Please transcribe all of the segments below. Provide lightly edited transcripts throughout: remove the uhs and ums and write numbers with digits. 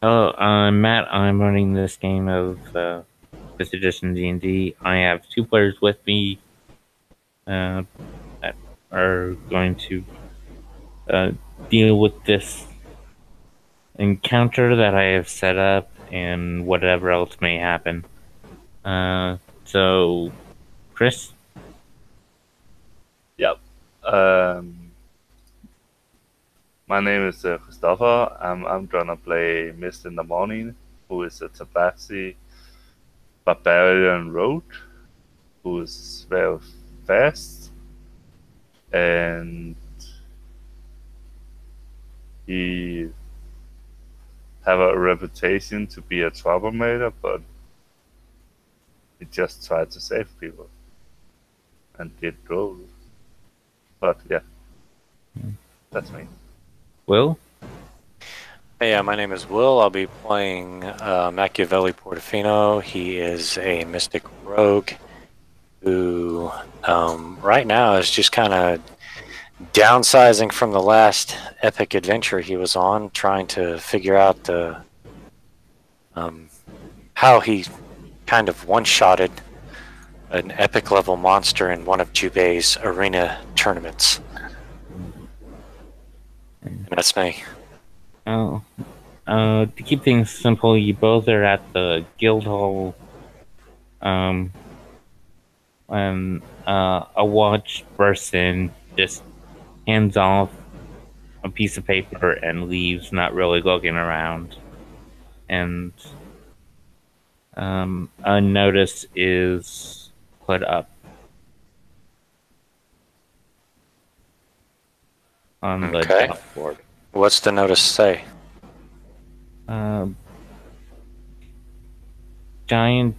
Hello, I'm Matt. I'm running this game of this edition D&D. I have two players with me uh, that are going to uh, deal with this encounter that I have set up and whatever else may happen. So, Chris? Yep. Um, my name is Christopher. I'm gonna play Mist in the Morning, who is a Tabaxi barbarian rogue who is very fast, and he have a reputation to be a troublemaker, but he just tried to save people and did gold. But yeah, that's me. Will? Hey, my name is Will. I'll be playing Machiavelli Portofino. He is a mystic rogue who, right now, is just kind of downsizing from the last epic adventure he was on, trying to figure out how he kind of one-shotted an epic level monster in one of Jubei's arena tournaments. And that's me. Oh. To keep things simple, you both are at the guild hall when a watch bursts in, just hands off a piece of paper and leaves, not really looking around. And a notice is put up on the Okay. dashboard. What's the notice say? Giant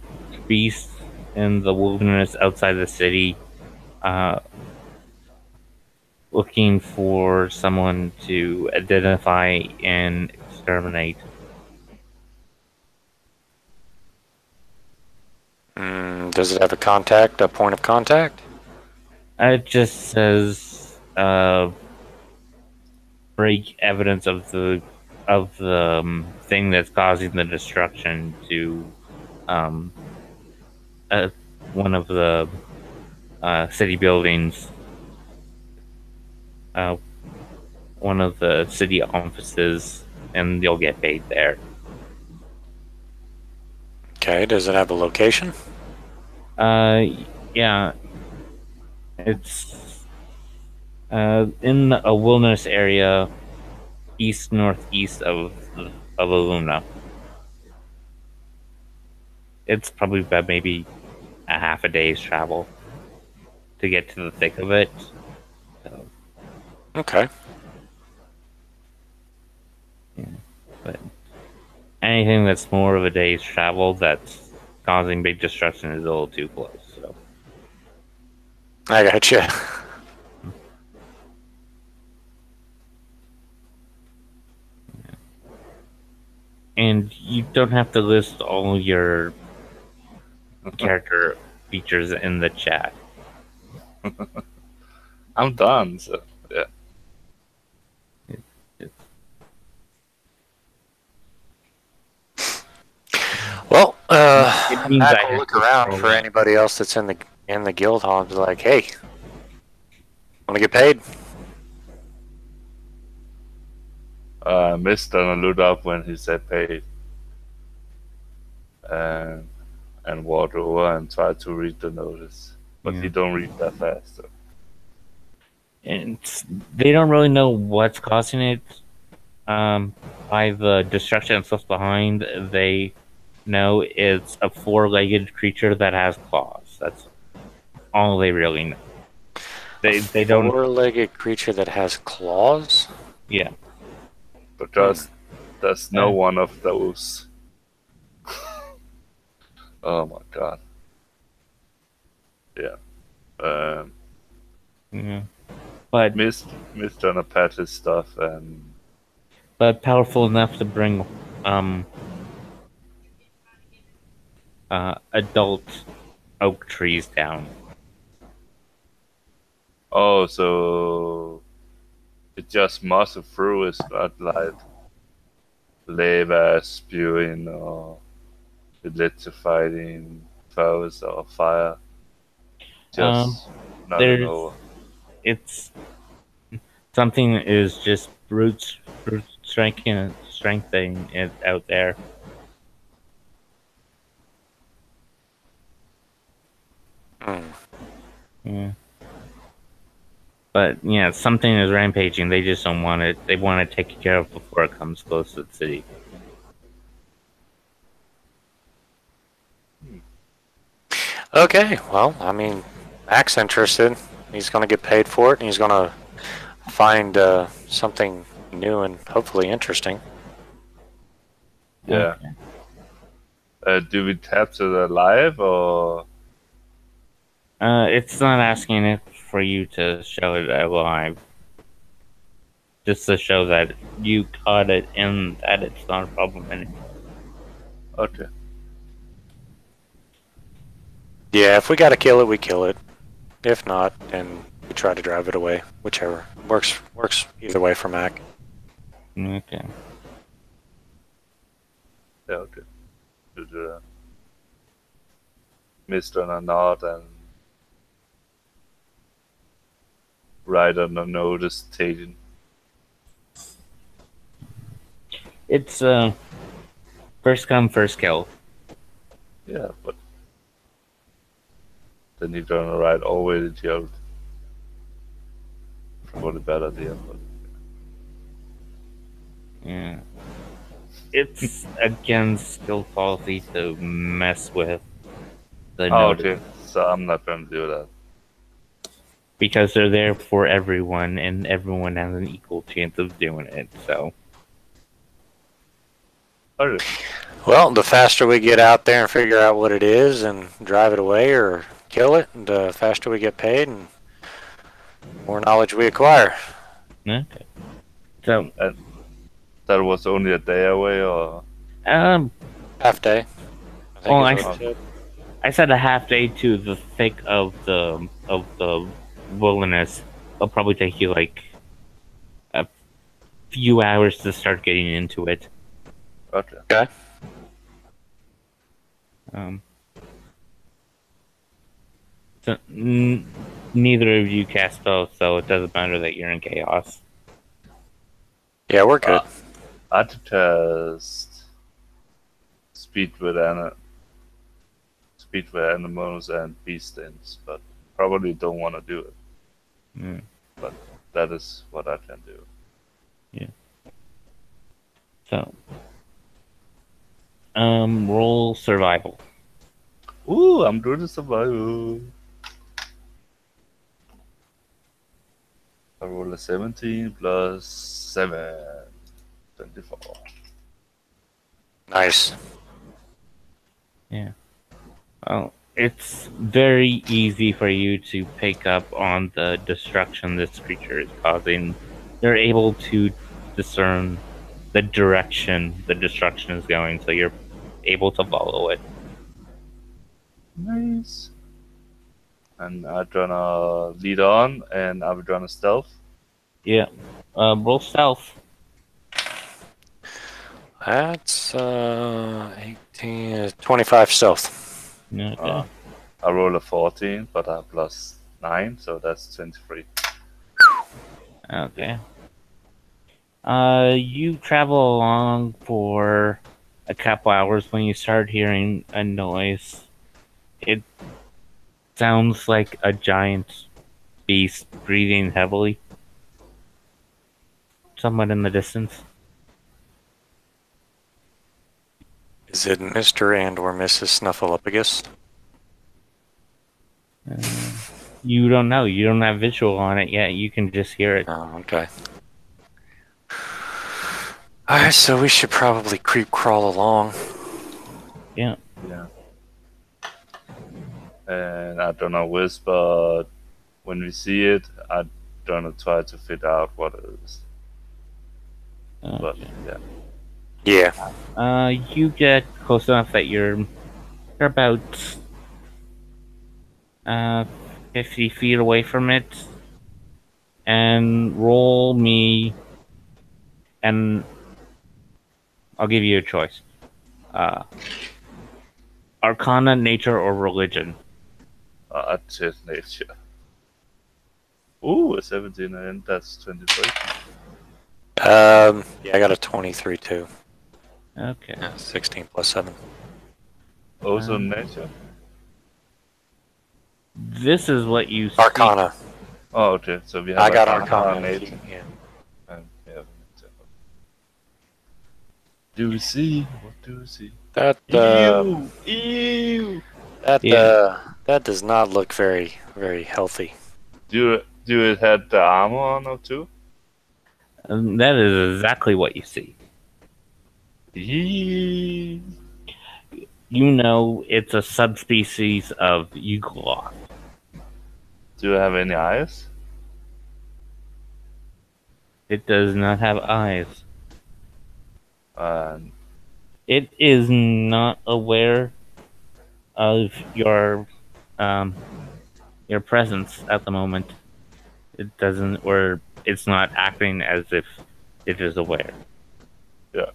beasts in the wilderness outside the city, looking for someone to identify and exterminate. Does it have a point of contact? It just says break evidence of the thing that's causing the destruction to one of the city buildings, one of the city offices, and you'll get paid there. Okay, does it have a location? Yeah, it's in a wilderness area, east northeast of Aluna. It's probably about maybe a half a day's travel to get to the thick of it. So, Okay. yeah. But anything that's more of a day's travel that's causing big destruction is a little too close. So, I gotcha. and you don't have to list all your character features in the chat. I'm done. So yeah. Well, It means Matt I will have look to around scroll for up. anybody else that's in the guild hall and be like, "Hey, want to get paid?" Mist gonna look up when he said paid, and walk over and try to read the notice, but he don't read that fast. So. And they don't really know what's causing it. By the destruction and stuff behind, they know it's a four-legged creature that has claws. That's all they really know. They don't. Four-legged creature that has claws. Yeah. Because there's no one of those. Oh my god. Yeah. Yeah. But Mist gonna pat his stuff and powerful enough to bring adult oak trees down. oh, so it just muscle through his bloodline. lava spewing or electrifying foes or fire. Just knocking there's over. it's something is just brute strengthening it out there. Hmm. Yeah. But yeah, something is rampaging. They just don't want it. They want to take it care of before it comes close to the city. Okay, well, I mean, Mac's interested. He's going to get paid for it, and he's going to find something new and hopefully interesting. Yeah. Okay. Do we capture the alive or? It's not asking it for you to show it alive. Just to show that you caught it and that it's not a problem anymore. Okay. Yeah, if we got to kill it, we kill it. If not, then we try to drive it away. Whichever works either way for Mac. Okay. Yeah, okay. Do the mist on a nod and ride on a notice taken. It's first come, first kill. Yeah, but then you're gonna ride all the way to Gerald. Probably a bad idea, but Yeah. It's against skill policy to mess with the notice. okay. So I'm not gonna do that. Because they're there for everyone, and everyone has an equal chance of doing it. So, Okay. Well, the faster we get out there and figure out what it is and drive it away or kill it, the faster we get paid and more knowledge we acquire. okay. So, And that was only a day away, or Half day. I Well, is what it said. I said a half day to the thick of the wilderness. It'll probably take you like a few hours to start getting into it. okay. Okay. So neither of you cast spells, so it doesn't matter that you're in chaos. Yeah, we're good. I to test speed with animals and beast things, but probably don't want to do it. Mm. But that is what I can do. So, roll survival. Ooh, I'm doing the survival. I roll a 17 plus 7. 24. Nice. Yeah. Well, it's very easy for you to pick up on the destruction this creature is causing. You're able to discern the direction the destruction is going, so you're able to follow it. Nice. And I'm gonna lead on, and I'm gonna stealth. Yeah. Roll stealth. That's 18, 25 stealth. Okay. I roll a 14, but I have plus 9, so that's 23. Okay. You travel along for a couple hours when you start hearing a noise. It sounds like a giant beast breathing heavily. Somewhat in the distance. Is it Mr. and or Mrs. Snuffleupagus? You don't know. You don't have visual on it yet. You can just hear it. Oh, okay. Alright, so we should probably creep crawl along. Yeah. Yeah. And I don't know whisper. When we see it, I don't try to figure out what it is. But yeah. Yeah. You get close enough that you're about 50 feet away from it, and roll me an I'll give you a choice. Arcana, nature, or religion. I'd say nature. Ooh, a 17, and that's 23. Yeah, I got a 23 too. Okay. Yeah, 16 plus 7. Also Um, nature? This is what you see. Arcana. Oh, okay, so we have I got Arcana, Arcana. nature, Yeah. and we have nature. Do we see? What do we see? That Ew! that does not look very healthy. Do it have the armor on it too? That is exactly what you see. Eee. You know it's a subspecies of Yugoloth. Do it have any eyes? It does not have eyes. And It is not aware of your presence at the moment. It doesn't, or it's not acting as if it is aware. yeah,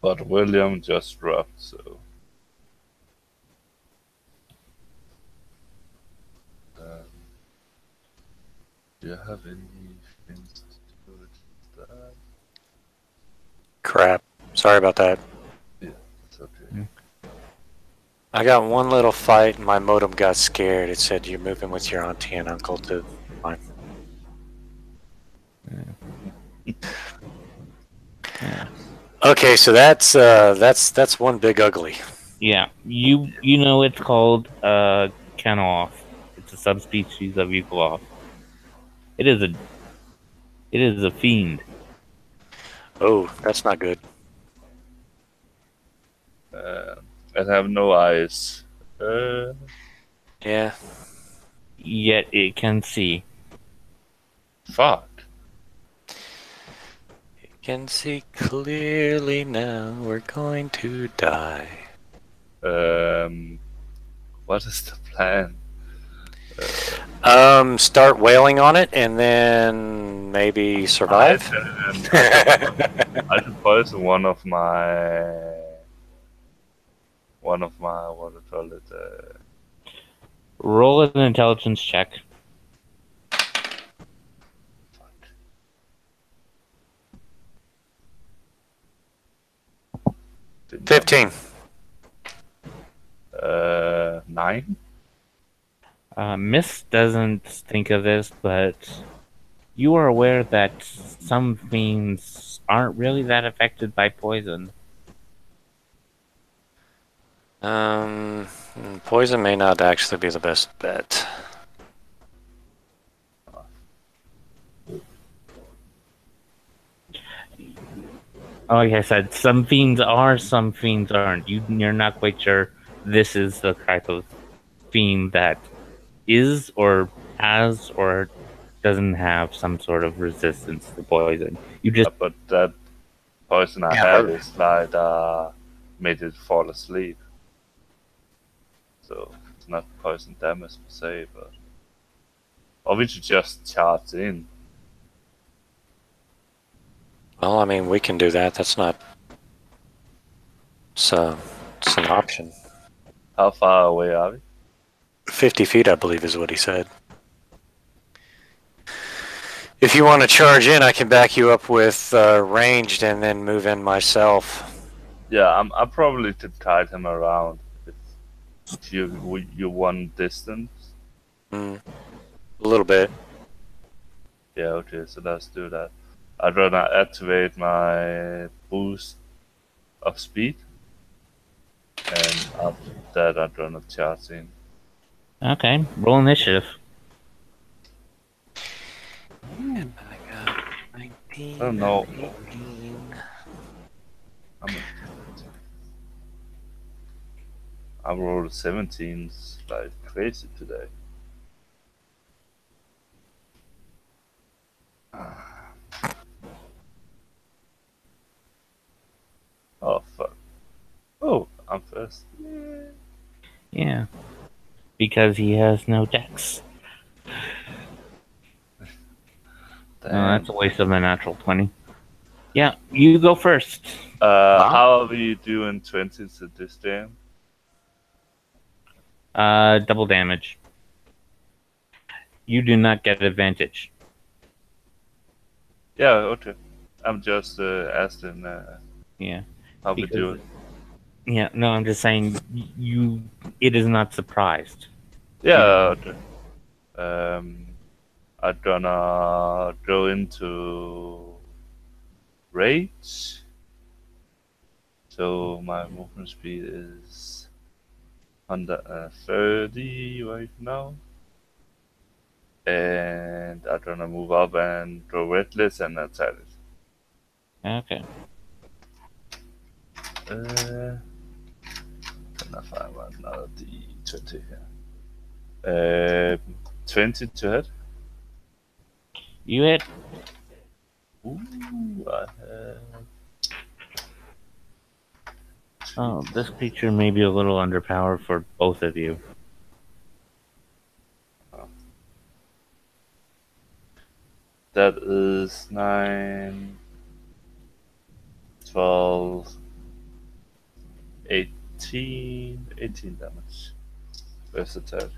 but William just dropped, so. Do you have any things to do with that? Crap. Sorry about that. Yeah, it's okay. I got one little fight and my modem got scared. It said you're moving with your auntie and uncle to mine. Yeah. Okay, so that's one big ugly. Yeah, you know it's called Kenoth. It's a subspecies of Yugoloth. It is a fiend. Oh, that's not good. I have no eyes. Yeah. Yet it can see. Fuck. You can see clearly now. We're going to die. What is the plan? Start wailing on it and then maybe survive. I should poison one of my what do you call it? Roll an intelligence check. Fuck. 15. 9. Miss doesn't think of this, but you are aware that some fiends aren't really that affected by poison. Poison may not actually be the best bet. Like I said, some fiends are, some fiends aren't. You're not quite sure this is the type of fiend that is or has or doesn't have some sort of resistance to poison. You just But that poison I had is like made it fall asleep. So it's not poison damage per se, but or we should just charge in. Well, I mean, we can do that. That's not. So it's an option. How far away are we? 50 feet, I believe, is what he said. If you want to charge in, I can back you up with ranged and then move in myself. Yeah, I probably could guide him around if you want distance. A little bit. Yeah, okay, so let's do that. I'd rather activate my boost of speed, and after that I'd rather charge in. okay. Roll initiative. I got 19. Oh no. 18. I rolled 17s like crazy today. Oh fuck. Oh, I'm first. Yeah. Because he has no dex. No, Damn. that's a waste of a natural 20. Yeah, you go first. How are we doing 20s at this game? Double damage. You do not get advantage. Yeah, okay. I'm just asking Yeah. how we Because- doing. Yeah, no, I'm just saying it is not surprised. Yeah, okay. I'm gonna go into rage. So my movement speed is 130 right now. And I'm gonna move up and go reckless and attack it. Okay. Can I find another D20 here? 20 to hit. You hit. Ooh, I have. Oh, this creature may be a little underpowered for both of you. That is 9, 12, 18 damage. First attack.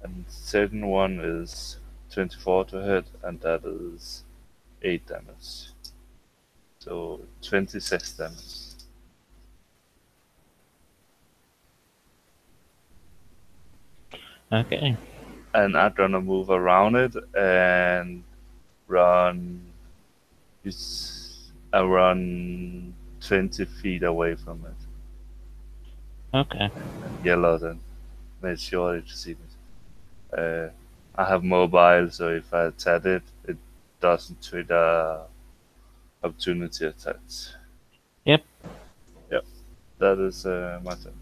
And second one is 24 to hit, and that is 8 damage. So 26 damage. Okay. And I'm gonna move around it and run. I run 20 feet away from it. Okay. Yellow then. Make sure you see it. I have mobile, so if I attack it, it doesn't trigger opportunity attacks. Yep. Yep. That is my turn.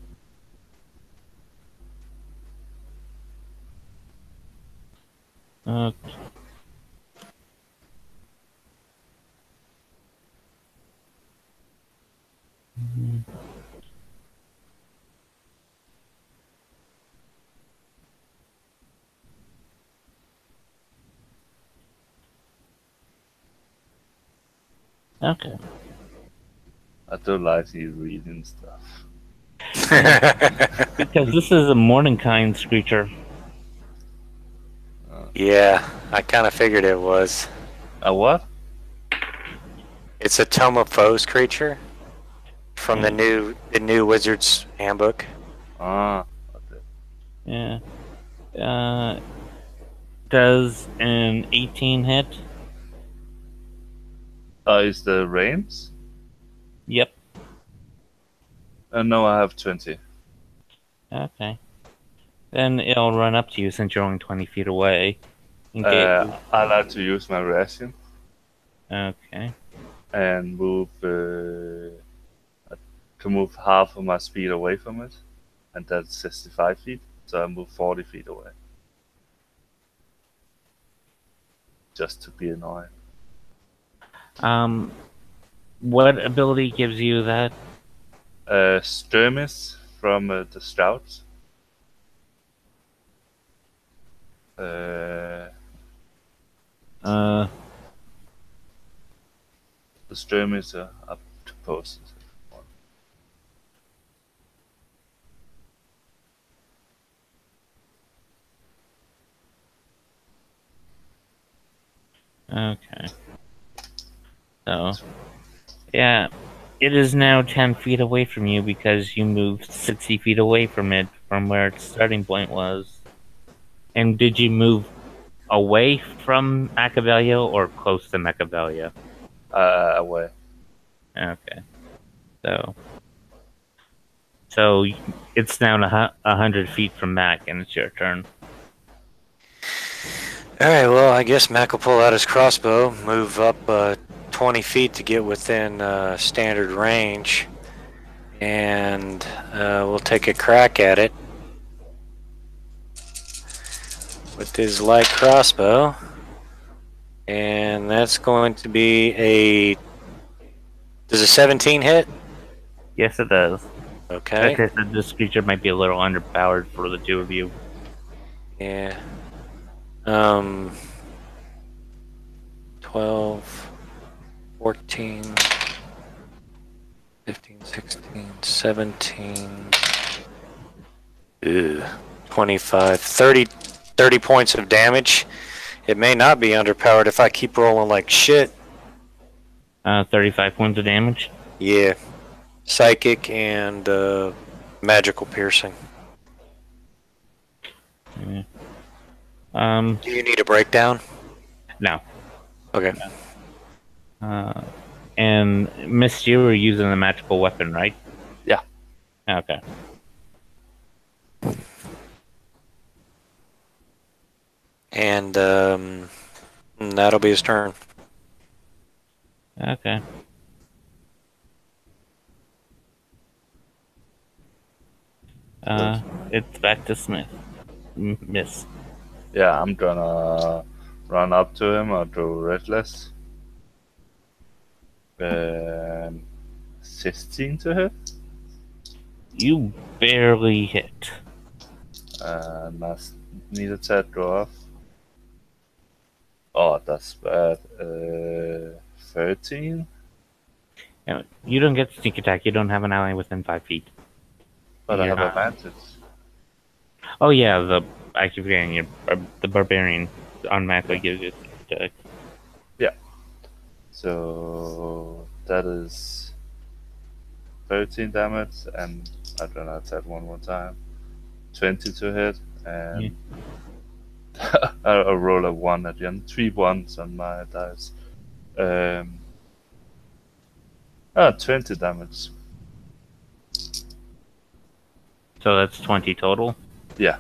Okay. Okay. I don't like you reading stuff. Because this is a Mordenkainen's creature. Yeah, I kind of figured it was. A what? It's a Tome of Foes creature from the new Wizard's Handbook. Ah, okay. Yeah. Does an 18 hit? Is the range? Yep. No, I have 20. Okay. Then it'll run up to you since you're only 20 feet away. And get you. I like to use my reaction Okay. and move to move half of my speed away from it, and that's 65 feet. So I move 40 feet away, just to be annoying. What ability gives you that? Skirmish from the scouts. The skirmish are up to post. Okay. So, yeah, it is now 10 feet away from you because you moved 60 feet away from it from where its starting point was. And did you move away from Machiavellia or close to Machiavellia? Away. Okay. So it's now 100 feet from Mac, and it's your turn. Alright, well, I guess Mac will pull out his crossbow, move up 20 feet to get within standard range, and we'll take a crack at it with his light crossbow. And that's going to be a... Does a 17 hit? Yes, it does. Okay. Like I said, this creature might be a little underpowered for the two of you. Yeah. 12, 14, 15, 16, 17, 25, 30 points of damage. It may not be underpowered if I keep rolling like shit. 35 points of damage. Yeah. Psychic and magical piercing. Yeah. Do you need a breakdown? No. Okay. And Miss, you were using the magical weapon, right? Yeah. Okay. And that'll be his turn. Okay. It's back to Smith. Miss. Yeah, I'm gonna run up to him or do Reckless. 16 to hit. You barely hit. Must need a tad go off. Oh, that's bad. 13? You don't get sneak attack. You don't have an ally within 5 feet. But I You're have not. advantage. Oh yeah, I keep forgetting the barbarian automatically gives you sneak attack. So that is 13 damage, and I don't know, attack one more time. 20 to hit, and I'll roll a 1 at the end. 3 ones on my dice. 20 damage. So that's 20 total. Yeah.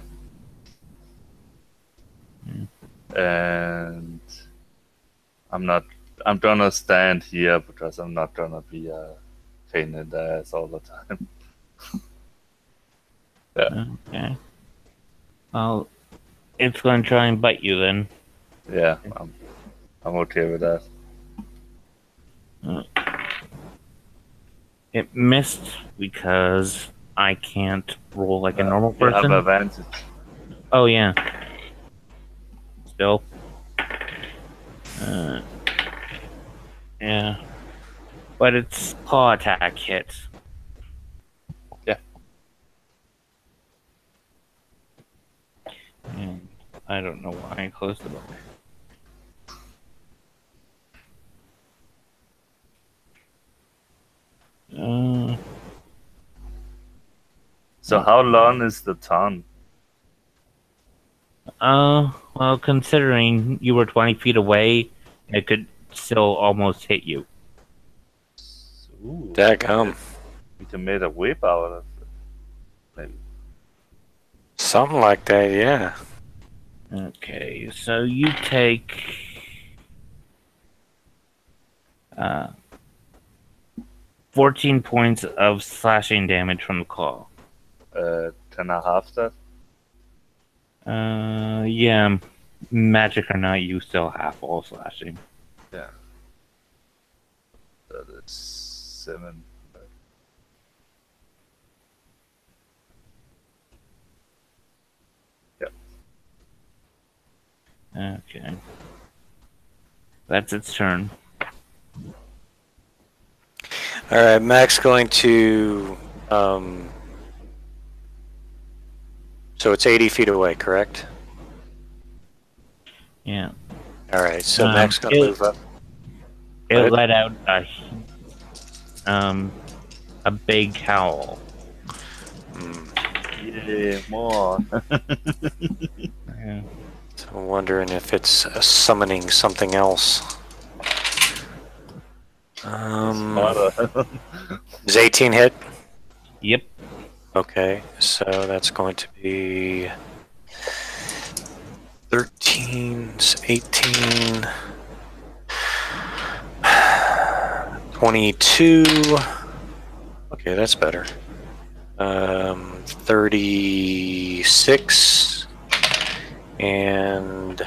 And I'm gonna stand here because I'm not gonna be a pain in the ass all the time. Yeah. Okay. Well, it's going to try and bite you then. Yeah, I'm okay with that. It missed because I can't roll like a normal You have person. advantage. Oh yeah. Still. Yeah. But its claw attack hits. Yeah. And I don't know why I closed the book. So how long is the ton? Well, considering you were 20 feet away, it could still almost hit you. Ooh, Dadgum. we can make a whip out of it. Maybe. Something like that, yeah. Okay, so you take 14 points of slashing damage from the claw. Can I half that? Yeah, magic or not, you still have all slashing. Yeah. That is 7. Okay. That's its turn. Alright, Mac's going to... so it's 80 feet away, correct? Yeah. Alright, so Mac's going to move up. It Right. let out a big howl. Yeah, more. Yeah. So I'm wondering if it's summoning something else. Is 18 hit? Yep. Okay, so that's going to be 13, 18, 22. Okay, that's better. 36 and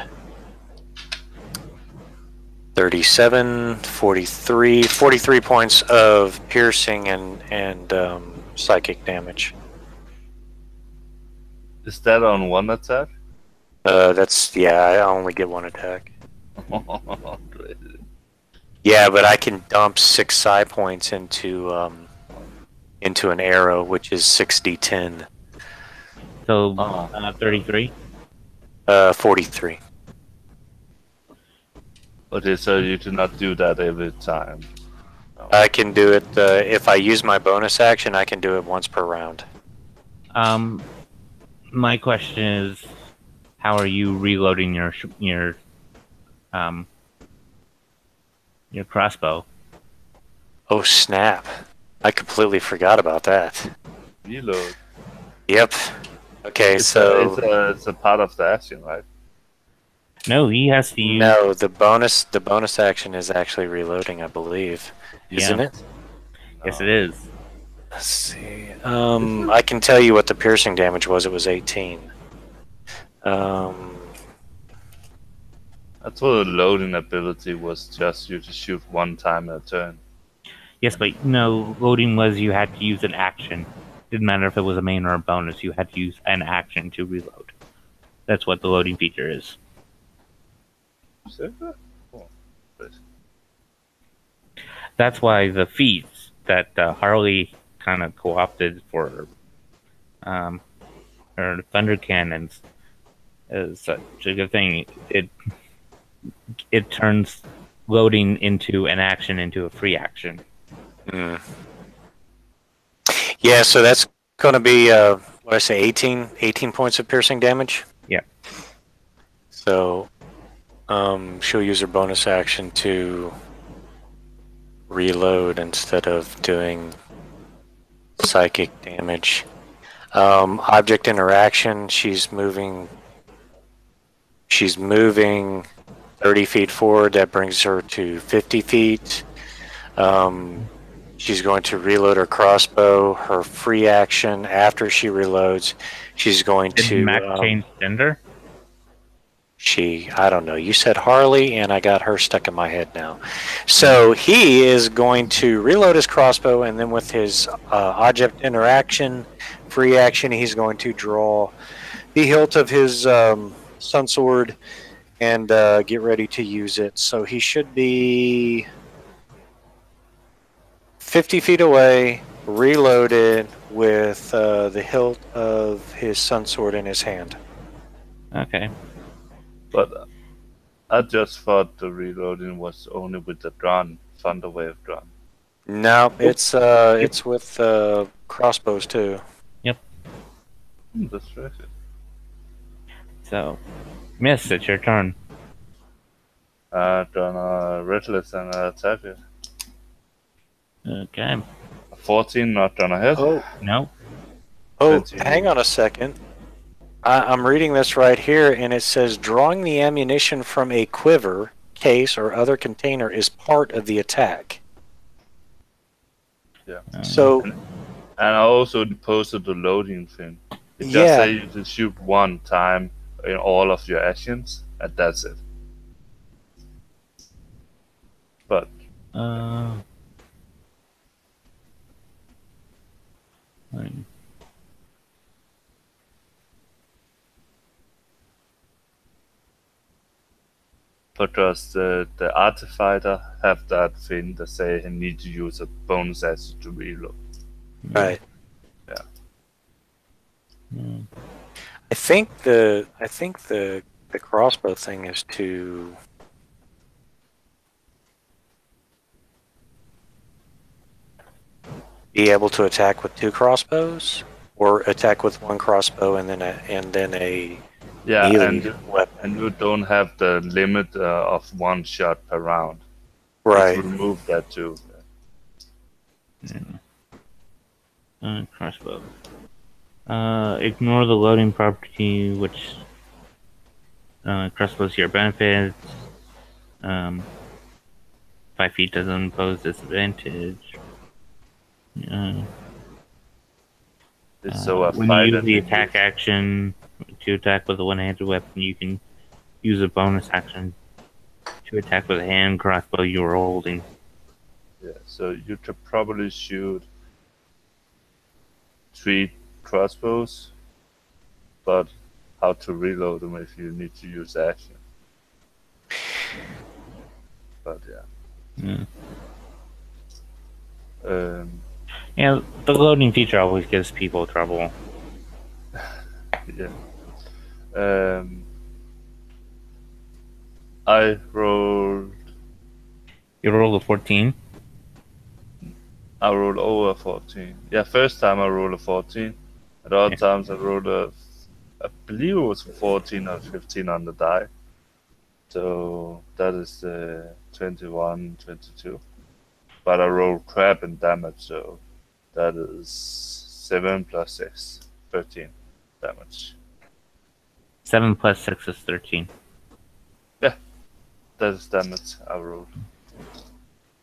37, 43 points of piercing and psychic damage. Is that on one attack? That's, yeah, I only get one attack. Great. Yeah, but I can dump 6 psi points into an arrow, which is 6d10. So Oh. 33. 43. Okay, so you do not do that every time. I can do it if I use my bonus action. I can do it once per round. My question is, how are you reloading your crossbow? Oh snap! I completely forgot about that. Reload. Yep. Okay, It's a part of the action, right? No, he has to use. no, the bonus action is actually reloading, I believe, isn't Yeah. it? Yes, it is. Let's see. I can tell you what the piercing damage was. It was 18. I thought the loading ability was just you to shoot one time a turn. Yes, but no, loading was you had to use an action. Didn't matter if it was a main or a bonus. You had to use an action to reload. That's what the loading feature is. Is that good? Cool. That's why the feats that Harley kind of co-opted for her thunder cannons is such a good thing. It turns loading into an action into a free action. Yeah, so that's going to be what I say, 18 points of piercing damage. Yeah. So she'll use her bonus action to reload instead of doing psychic damage. Object interaction, she's moving 30 feet forward. That brings her to 50 feet. She's going to reload her crossbow. Her free action after she reloads, she's going Did to Mac change gender? I don't know. You said Harley, and I got her stuck in my head now. So he is going to reload his crossbow, and then with his object interaction, free action, he's going to draw the hilt of his sun sword and get ready to use it. So he should be 50 feet away, reloaded with the hilt of his sun sword in his hand. Okay. But I just thought the reloading was only with the drawn Thunderwave drawn. No, it's with crossbows too. That's right. So, Miss, it's your turn. Gonna Reckless and attack it. Okay. 14, not gonna hit. No. Oh, 20. hang on a second. I'm reading this right here, and it says drawing the ammunition from a quiver, case, or other container is part of the attack. Yeah. So, And I also posted the loading thing. It just Yeah. say you can shoot one time in all of your actions, and that's it. But Fine. does the artificer have that thing that say he needs to use a bonus action to reload? right. Hmm. I think the crossbow thing is to be able to attack with 2 crossbows, or attack with 1 crossbow and then a Yeah, melee weapon. and you don't have the limit of 1 shot per round. Right. Let's remove that too. Crossbow. Ignore the loading property, which crossbows to your benefit. 5 feet doesn't impose disadvantage. So a when fight you use and the you attack action to attack with a one-handed weapon, you can use a bonus action to attack with a hand crossbow you are holding. Yeah, so you could probably shoot 3 crossbows, but how to reload them if you need to use action. But yeah. Mm. Um, Yeah, the loading feature always gives people trouble. yeah. I rolled. You rolled a 14. I rolled over 14. Yeah, first time I rolled a 14. At other Yeah. times I rolled I believe it was 14 or 15 on the die. So that is 21, 22. But I rolled crap in damage, so that is 7 plus 6, 13 damage. 7 plus 6 is 13. Yeah, that is damage I rolled.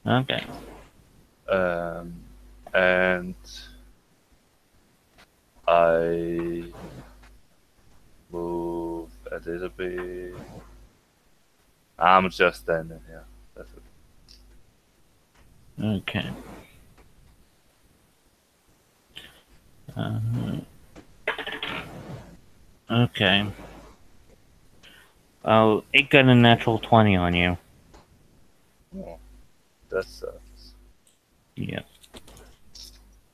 Okay. And I move a little bit. I'm just standing here. That's it. Okay. Okay. Oh, it got a natural 20 on you. Oh, that sucks. Yeah.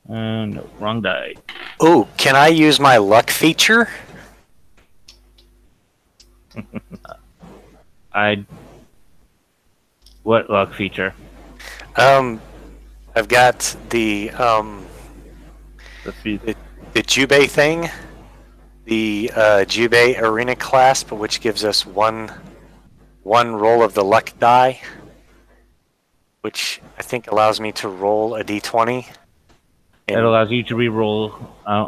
No, wrong die. Ooh, can I use my luck feature? What luck feature? I've got the Defeat. the Jubei thing, the Jubei Arena Clasp, which gives us one roll of the luck die, which I think allows me to roll a d20. It allows you to re-roll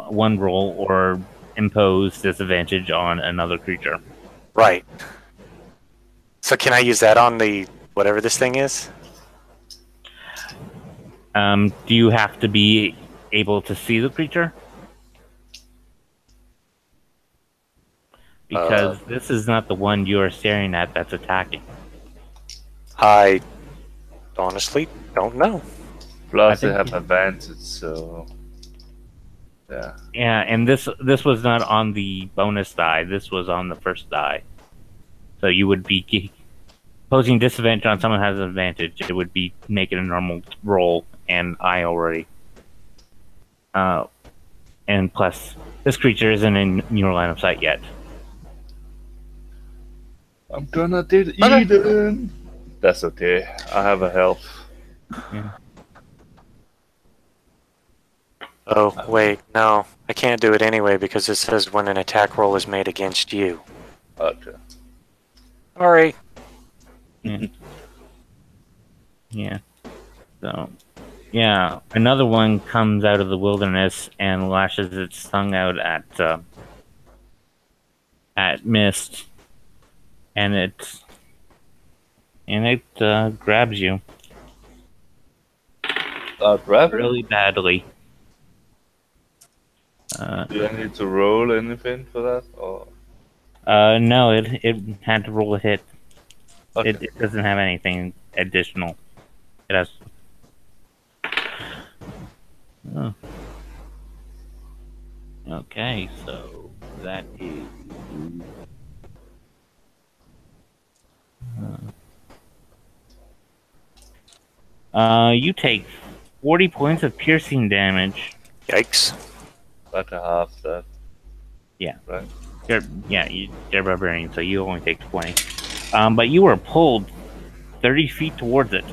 one roll or impose disadvantage on another creature. Right. So can I use that on the whatever this thing is? Do you have to be able to see the creature? Because this is not the one you are staring at that's attacking. I honestly don't know. Plus, they have advantage, so yeah. Yeah, and this was not on the bonus die. This was on the first die. So you would be posing disadvantage on someone who has an advantage. It would be making a normal roll, and I already. And plus, this creature isn't in your line of sight yet. I'm gonna do Eden. That's okay. I have a health. Yeah. Oh, wait, no. I can't do it anyway because it says when an attack roll is made against you. Okay. Sorry. Yeah. Yeah. So, yeah, another one comes out of the wilderness and lashes its tongue out at Mist, and it grabs you Grab it? really badly. Do I need to roll anything for that? Or No, it had to roll a hit. okay. It doesn't have anything additional. It has. Oh. Okay, so that is. You take 40 points of piercing damage. Yikes. Like a half that. Yeah. Right. You're barbarian, so you only take 20. But you were pulled 30 feet towards it,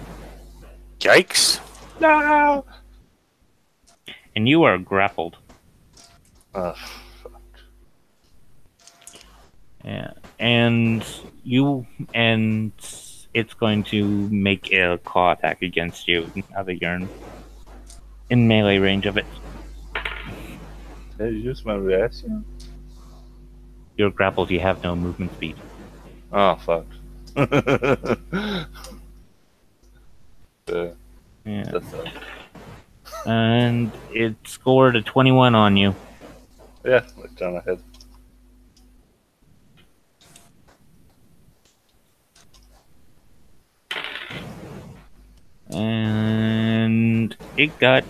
Yikes. No! and you are grappled. Oh, fuck. Yeah, and it's going to make a claw attack against you now that you're in melee range of it. Can I use my reaction? You're grappled. You have no movement speed. Oh, fuck. Yeah, Yeah, that's it. and it scored a 21 on you. Yeah, like down ahead. And it got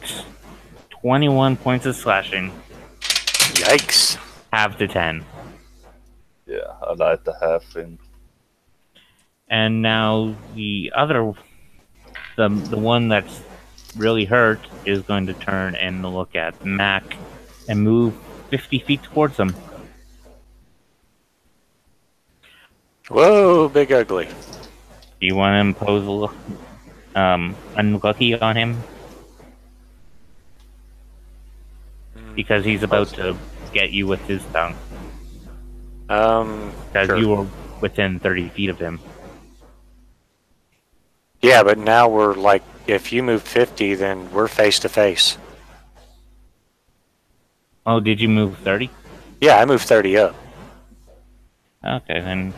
21 points of slashing, Yikes. half to 10. Yeah, I like the half thing. And now the other the one that's really hurt is going to turn and look at Mac and move 50 feet towards him. Whoa, big ugly. Do you want to impose unlucky on him? Because he's about to get you with his tongue. Because Sure. you were within 30 feet of him. Yeah, but now we're like, if you move 50, then we're face to face. Oh, did you move 30? Yeah, I moved 30 up. Okay, then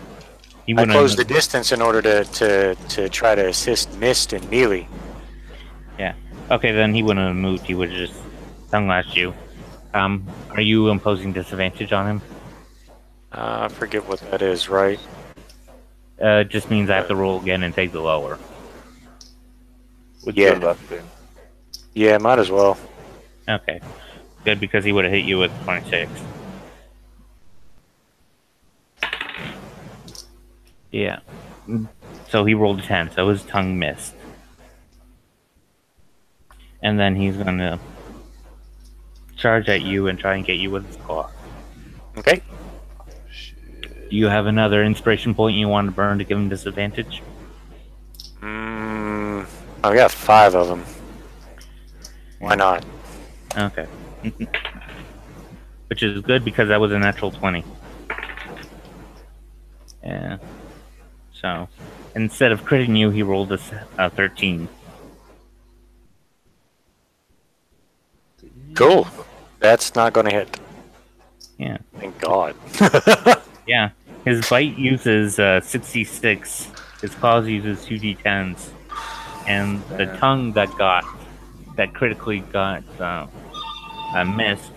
he I wouldn't. closed the distance in order to try to assist Mist and Mealy. Yeah. Okay, then he wouldn't have moved. He would have just tongue lashed you. Are you imposing disadvantage on him? I forget what that is, right? It just means I have to roll again and take the lower. With Yeah. your luck thing. Yeah, might as well. Okay. Good, because he would have hit you with 26. Yeah. So he rolled a 10, so his tongue missed. And then he's gonna charge at you and try and get you with his claw. Okay. Do you have another inspiration point you want to burn to give him disadvantage? I've got 5 of them. Why not? Okay. Which is good because that was a natural 20. Yeah. So, instead of critting you, he rolled a 13. Cool. That's not going to hit. Yeah. Thank God. Yeah. His bite uses 66. His claws uses 2d10s. And the tongue that critically got missed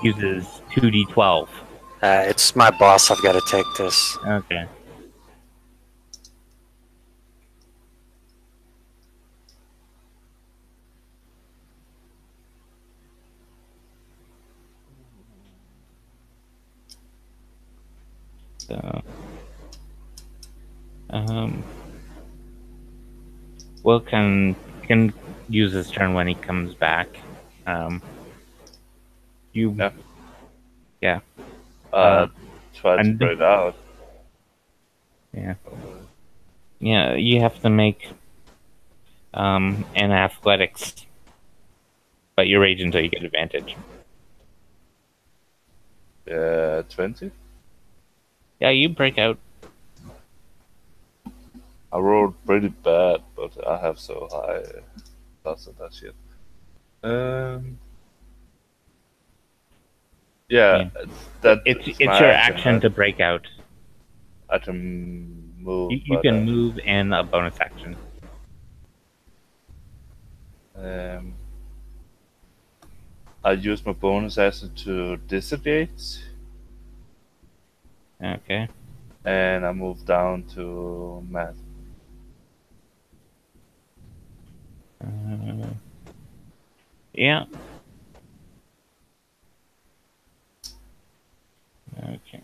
uses 2d12. It's my boss. I've got to take this. Okay. So, Will can use his turn when he comes back. Yeah. Yeah. Try to and- spread out. Yeah. Yeah, you have to make an athletics, but you rage until you get advantage. 20? Yeah, you break out. I rolled pretty bad, but I have so high lots of that shit. Yeah, It's my your action right? to break out. I can move. You but, can move and a bonus action. I use my bonus action to disengage, Okay. and I move down to Matt. Yeah. Okay.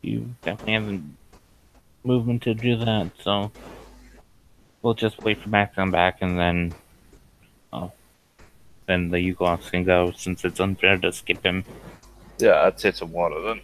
You definitely have movement to do that, so we'll just wait for Max to come back and then the Yugoloths can go since it's unfair to skip him. Yeah, I'd take some water then.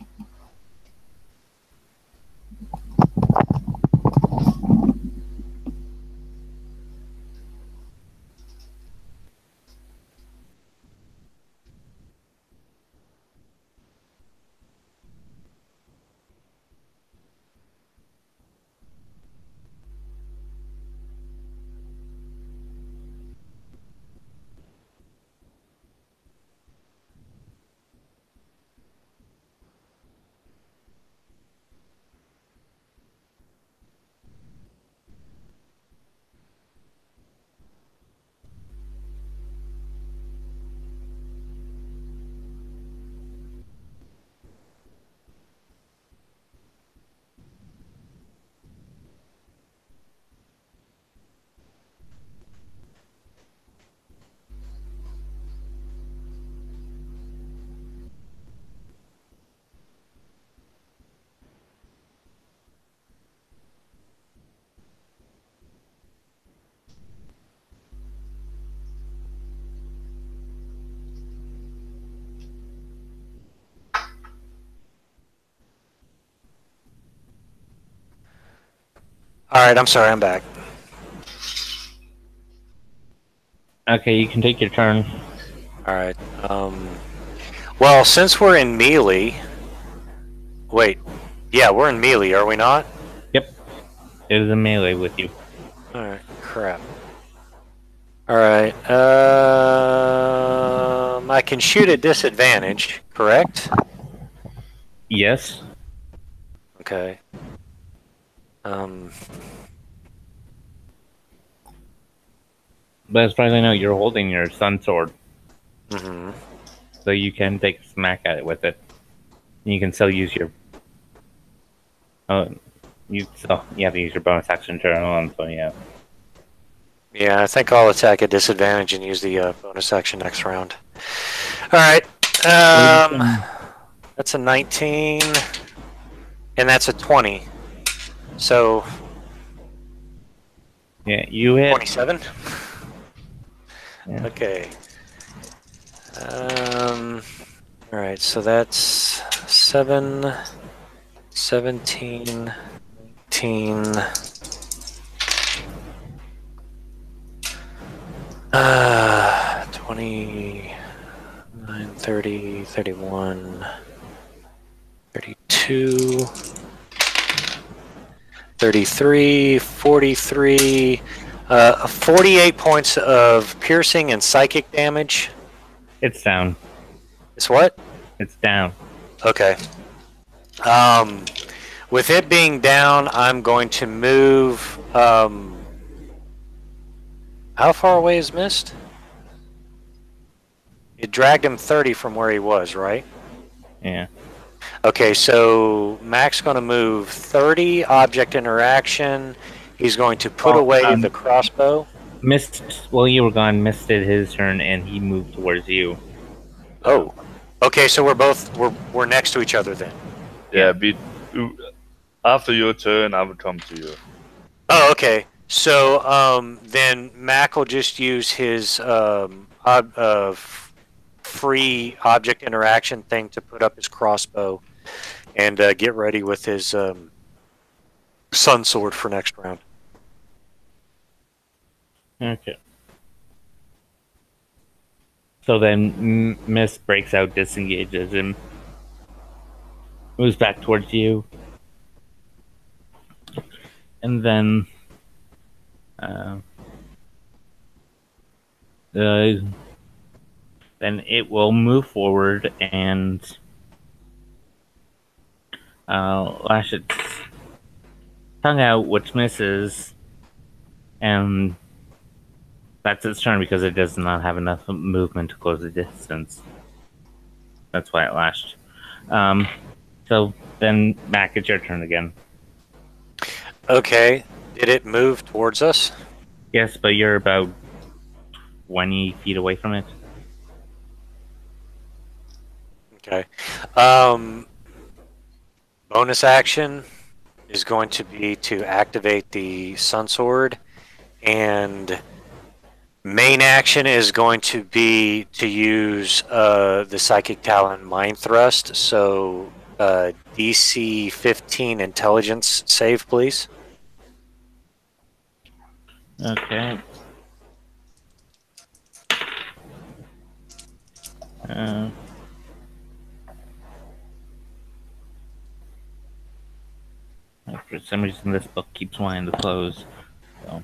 All right, I'm sorry, I'm back. Okay, you can take your turn. All right. Well, since we're in melee, wait, yeah, we're in melee, are we not? Yep. It is a melee with you. All right, crap. All right. I can shoot at disadvantage, correct? Yes. Okay. But as far as I know, you're holding your sun sword, Mm-hmm. so you can take a smack at it with it. You can still use your. You have to use your bonus action turn on. So yeah. Yeah, I think I'll attack at disadvantage and use the bonus action next round. All right. That's a 19, and that's a 20. So Yeah, you hit. 27. Yeah. Okay. All right. So that's 7, 17, 19. 29, 30, 31, 32, 33, 43, 48 points of piercing and psychic damage. It's down. It's what? It's down. Okay. With it being down, I'm going to move. How far away is Mist? It dragged him 30 from where he was, right? Yeah. Okay, so Mac's going to move 30 object interaction. He's going to put away the crossbow. Mist. While you were gone, Mist did his turn, and he moved towards you. Oh. Okay, so we're next to each other then. Yeah, after your turn, I will come to you. Oh, okay. So then Mac will just use his free object interaction thing to put up his crossbow and get ready with his sun sword for next round. Okay. So then Mist breaks out, disengages, and moves back towards you. And then then it will move forward and lash its tongue out, which misses, and that's its turn because it does not have enough movement to close the distance. That's why it lashed. So then, Mac, it's your turn again. Okay. Did it move towards us? Yes, but you're about 20 feet away from it. Okay. Bonus action is going to be to activate the sun sword, and main action is going to be to use the Psychic Talon Mind Thrust. So DC 15 intelligence save, please. Okay. For some reason, this book keeps wanting to close. So,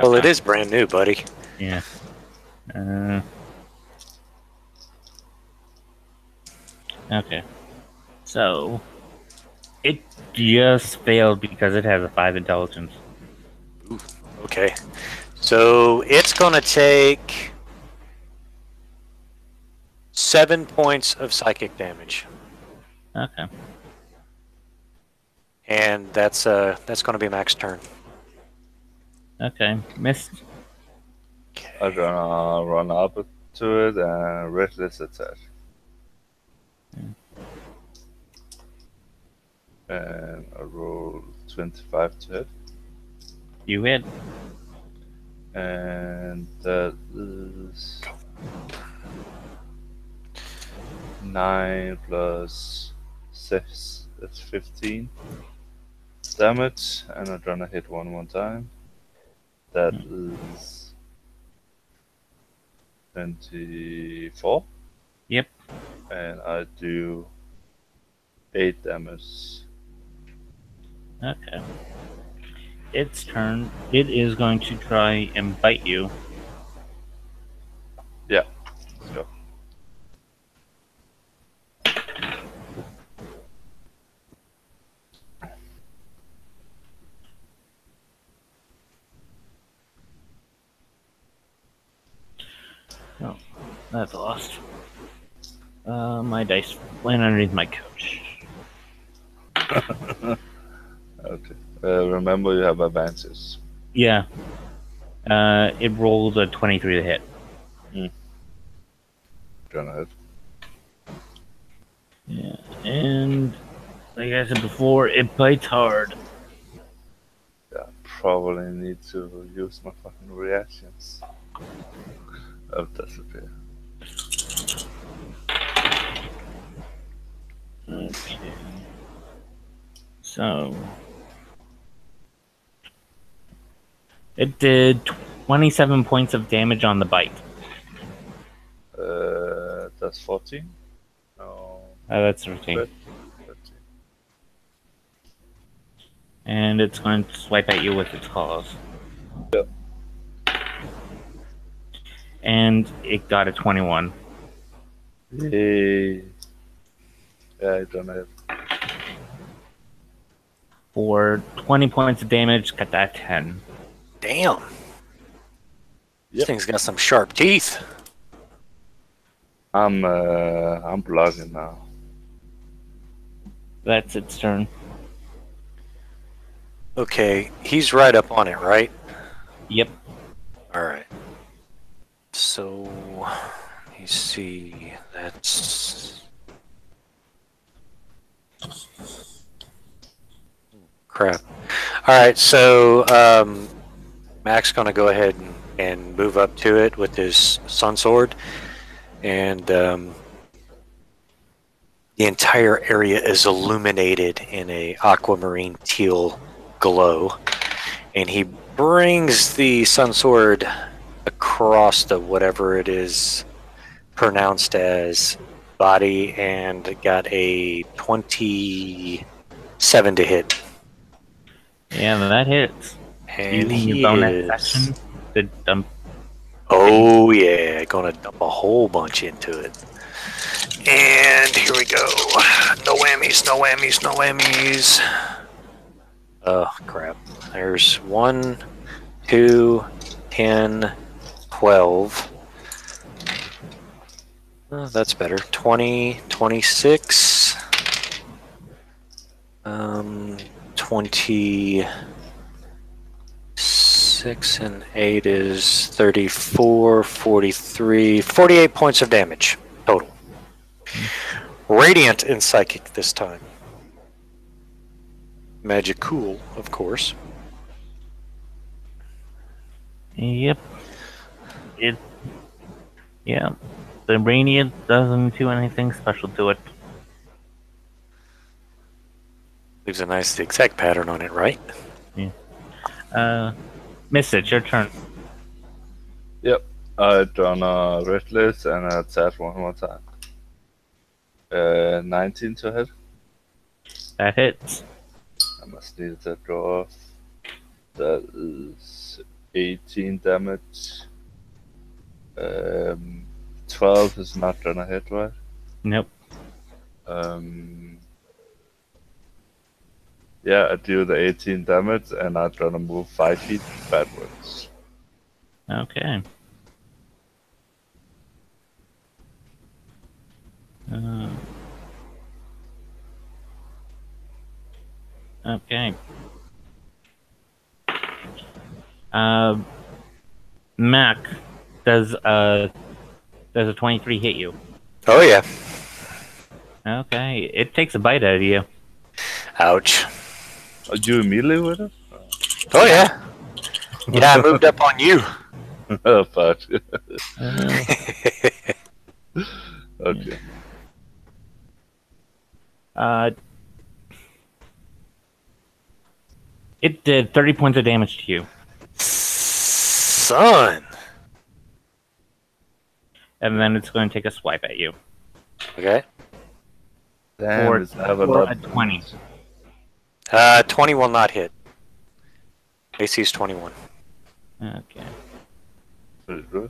Well, it is brand new, buddy. Yeah. Okay. So, it just failed because it has a 5 intelligence. Ooh, okay. So it's going to take 7 points of psychic damage. Okay. And that's going to be Mac's turn. Okay. Missed. I'm gonna run up to it and reckless attack. And I roll 25 to hit. You hit. And that is 9 plus 6. That's 15. damage, and I'm gonna hit one more time. That is 24. Yep. And I do 8 damage. Okay. Its turn. It is going to try and bite you. Yeah, let's go. Oh, that's lost. My dice went underneath my couch. Okay. Remember, you have advances. Yeah. It rolled a 23 to hit. Gonna hit. Yeah, and like I said before, it bites hard. Yeah, probably need to use my fucking reactions. Oh, disappear. Okay. So it did 27 points of damage on the bite. That's 14. No, That's 13. 13. And it's going to swipe at you with its claws. Yep. And it got a 21. Yay. Yeah, I don't have. For 20 points of damage, cut that 10. Damn. This Yep. thing's got some sharp teeth. I'm blocking now. That's its turn. Okay, he's right up on it, right? Yep. Alright. So, let me see. That's... Crap. Alright, so Mac's going to go ahead and move up to it with his sun sword. And the entire area is illuminated in a aquamarine teal glow. And he brings the sun sword across the whatever it is pronounced as body and got a 27 to hit. Yeah, that hits. And Using he your bonus is... action to dump. Oh yeah, gonna dump a whole bunch into it. And here we go. No whammies, no whammies, no whammies. Oh crap. There's 1, 2, 10, 12. Oh, that's better. 20, 26. 26 and 8 is 34, 43, 48 points of damage total. Radiant and psychic this time. Magic cool, of course. Yep. Yeah. The Radiant doesn't do anything special to it. Leaves a nice zigzag pattern on it, right? Miss it, your turn. Yep. I done a Reckless and I attack one more time. 19 to hit. That hits. I must need to draw off. That is 18 damage. 12 is not gonna hit, right? Nope. Yeah, I do the 18 damage and I'm gonna move 5 feet backwards. Okay. Okay. Mac, does a 23 hit you? Oh yeah. Okay, it takes a bite out of you. Ouch. Are you immediately with it? Oh yeah. Yeah, I moved up on you. Oh, fuck. Okay. It did 30 points of damage to you. Son. And then it's going to take a swipe at you. Okay. Damn, Or, it's have a or lot. a 20. 20 will not hit. AC is 21. Okay. Pretty good.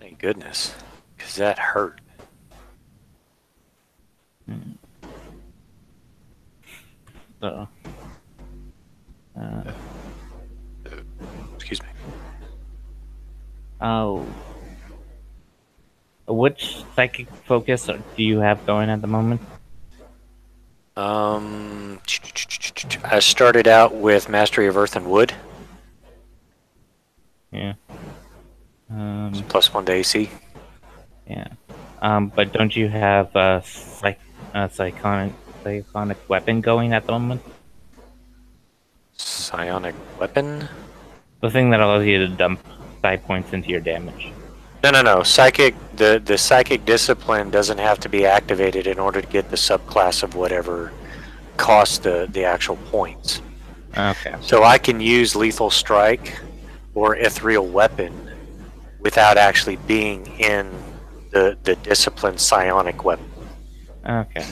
Thank goodness. Because that hurt. So, Excuse me. oh. Which psychic focus do you have going at the moment? I started out with Mastery of Earth and Wood. Yeah. +1 to AC. Yeah. But don't you have a psionic weapon going at the moment? Psionic weapon? The thing that allows you to dump 5 points into your damage. No. Psychic. The psychic discipline doesn't have to be activated in order to get the subclass of whatever costs the actual points. Okay. So I can use Lethal Strike or Ethereal Weapon without actually being in the discipline Psionic Weapon. Okay.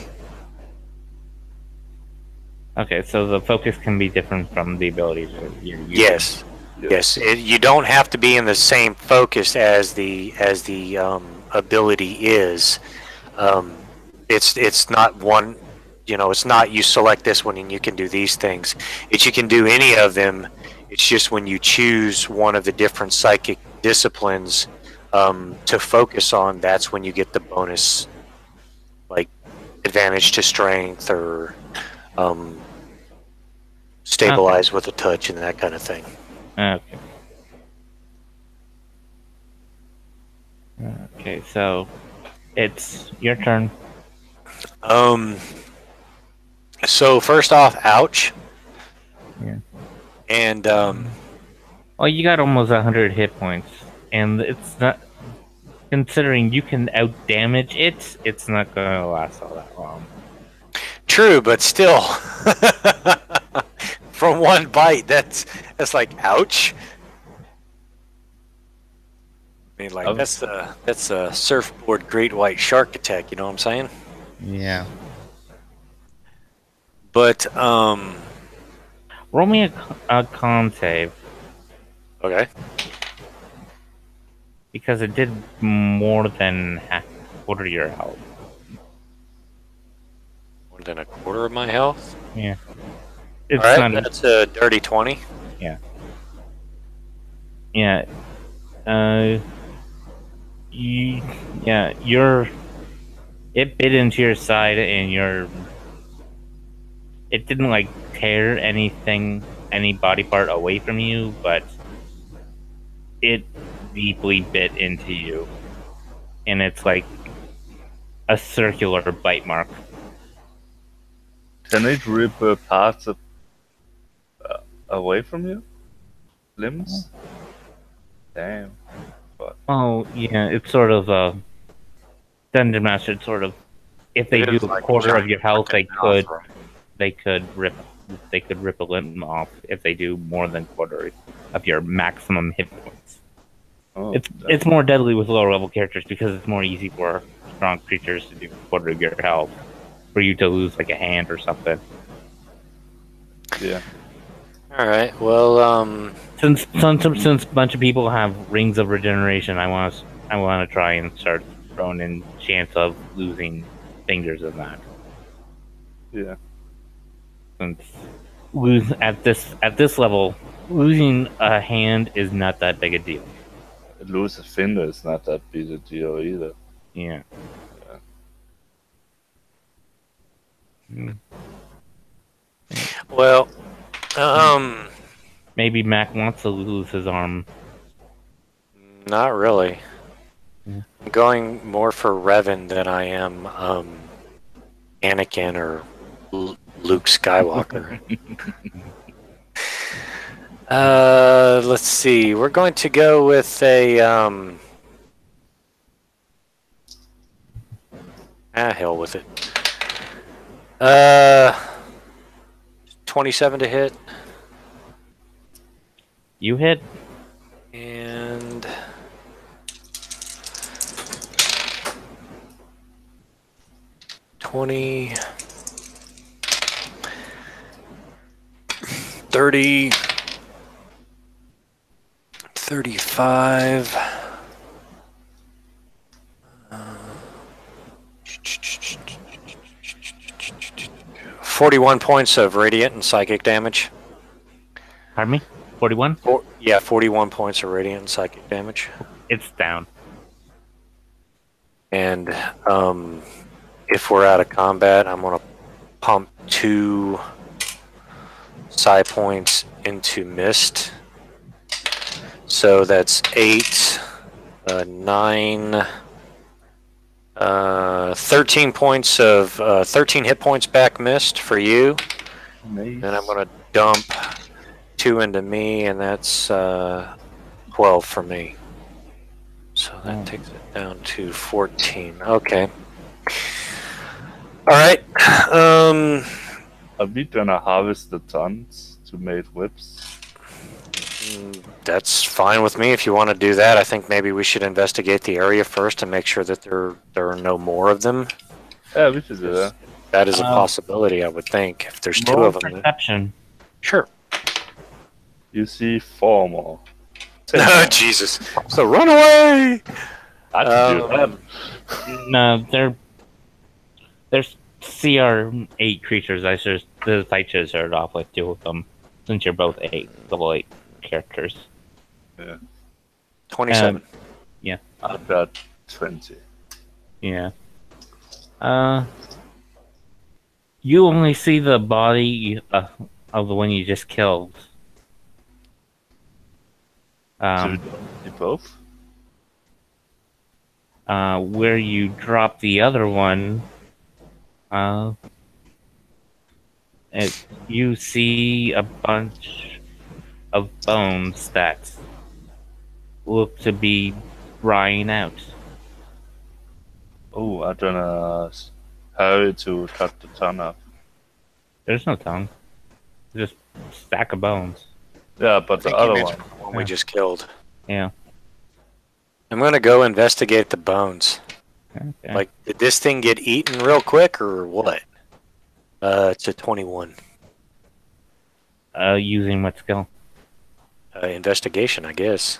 Okay, so the focus can be different from the abilities that you're using. Yes. Yes, you don't have to be in the same focus as the ability is. It's not one, it's not you select this one and you can do these things. It's you can do any of them. It's just when you choose one of the different psychic disciplines to focus on, that's when you get the bonus, like advantage to strength or stabilize with a touch and that kind of thing. Okay. Okay, so it's your turn. So first off, ouch. Yeah. And Well, you got almost 100 hit points, and it's not. Considering you can out damage it, it's not gonna last all that long. true, but still, from one bite, that's like ouch. I mean, like that's a surfboard great white shark attack. You know what I'm saying? Yeah. But Roll me a con save, okay. because it did more than half quarter your health. More than a quarter of my health. Yeah. It's All right, not. that's a dirty 20. Yeah. Yeah. It bit into your side and it didn't like tear any body part away from you, but it deeply bit into you. And it's like a circular bite mark. Can it rip parts away from you? Limbs? Damn. Oh, yeah, it's sort of Dungeon Master sort of, if they It do is a like quarter of your health, they freaking could rip a limb off if they do more than quarter of your maximum hit points. Oh, It's more deadly with lower level characters because it's more easy for strong creatures to do a quarter of your health, for you to lose like a hand or something. yeah. All right. Well, Since a bunch of people have rings of regeneration, I want to try and start throwing in chance of losing fingers in that. Yeah. Since at this level, losing a hand is not that big a deal. Lose a finger is not that big a deal either. Yeah. well, Maybe Mac wants to lose his arm. not really. Yeah. I'm going more for Revan than I am Anakin or Luke Skywalker. Let's see. We're going to go with a hell with it. 27 to hit. You hit. And 20, 30, 35. 41 points of radiant and psychic damage. Pardon me? 41? Yeah, 41 points of radiant and psychic damage. It's down. And if we're out of combat, I'm going to pump 2 psi points into mist. So that's 8, 9, 13 points of 13 hit points back mist for you. Nice. Then I'm going to dump 2 into me, and that's 12 for me. So that takes it down to 14. Okay. All right. Are we gonna harvest the tons to make whips? That's fine with me if you want to do that. I think maybe we should investigate the area first and make sure that there are no more of them. Yeah, we should do that. That is a possibility, I would think. If there's 2 Roll of them. perception. Sure. You see 4 more. Oh, Jesus. So run away! I can do that. No, there's CR8 creatures. I should start off with 2 of them, since you're both level 8 characters. 27. I've got 20. Yeah. You only see the body of the one you just killed. So we don't see both? Where you drop the other one, you see a bunch of bones that look to be drying out. Oh, I'm gonna hurry to cut the ton up. There's no tongue. Just a stack of bones. Yeah, but the other one. One we just killed. Yeah. I'm going to go investigate the bones. Okay. Like, did this thing get eaten real quick or what? It's a 21. Using what skill? Investigation, I guess.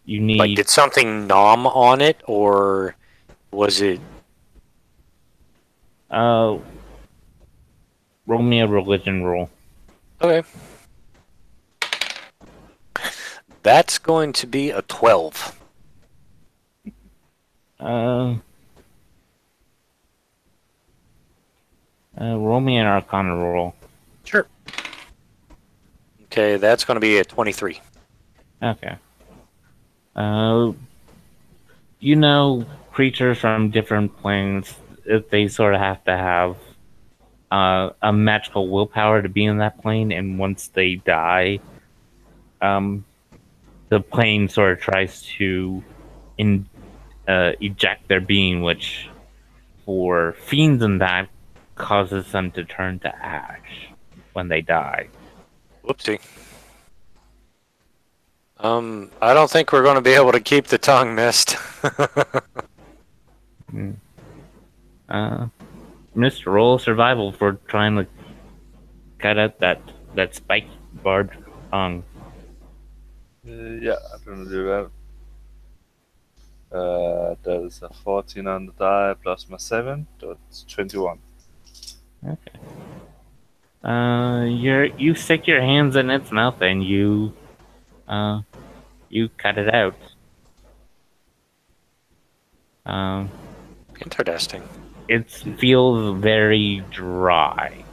You need. Like, did something nom on it, or was it... Roll me a religion roll. Okay. That's going to be a 12. Roll me an Arcana roll. Sure. Okay, that's going to be a 23. Okay. You know, creatures from different planes, they sort of have to have a magical willpower to be in that plane, and once they die, the plane sort of tries to eject their being, which for fiends and that causes them to turn to ash when they die. Whoopsie. I don't think we're going to be able to keep the tongue mist. Mr. Roll survival for trying to cut out that spike barred tongue. Yeah, I'm gonna do that. That is a 14 on the die plus my 7. That's 21. Okay. You stick your hands in its mouth and you cut it out. Interesting. It feels very dry.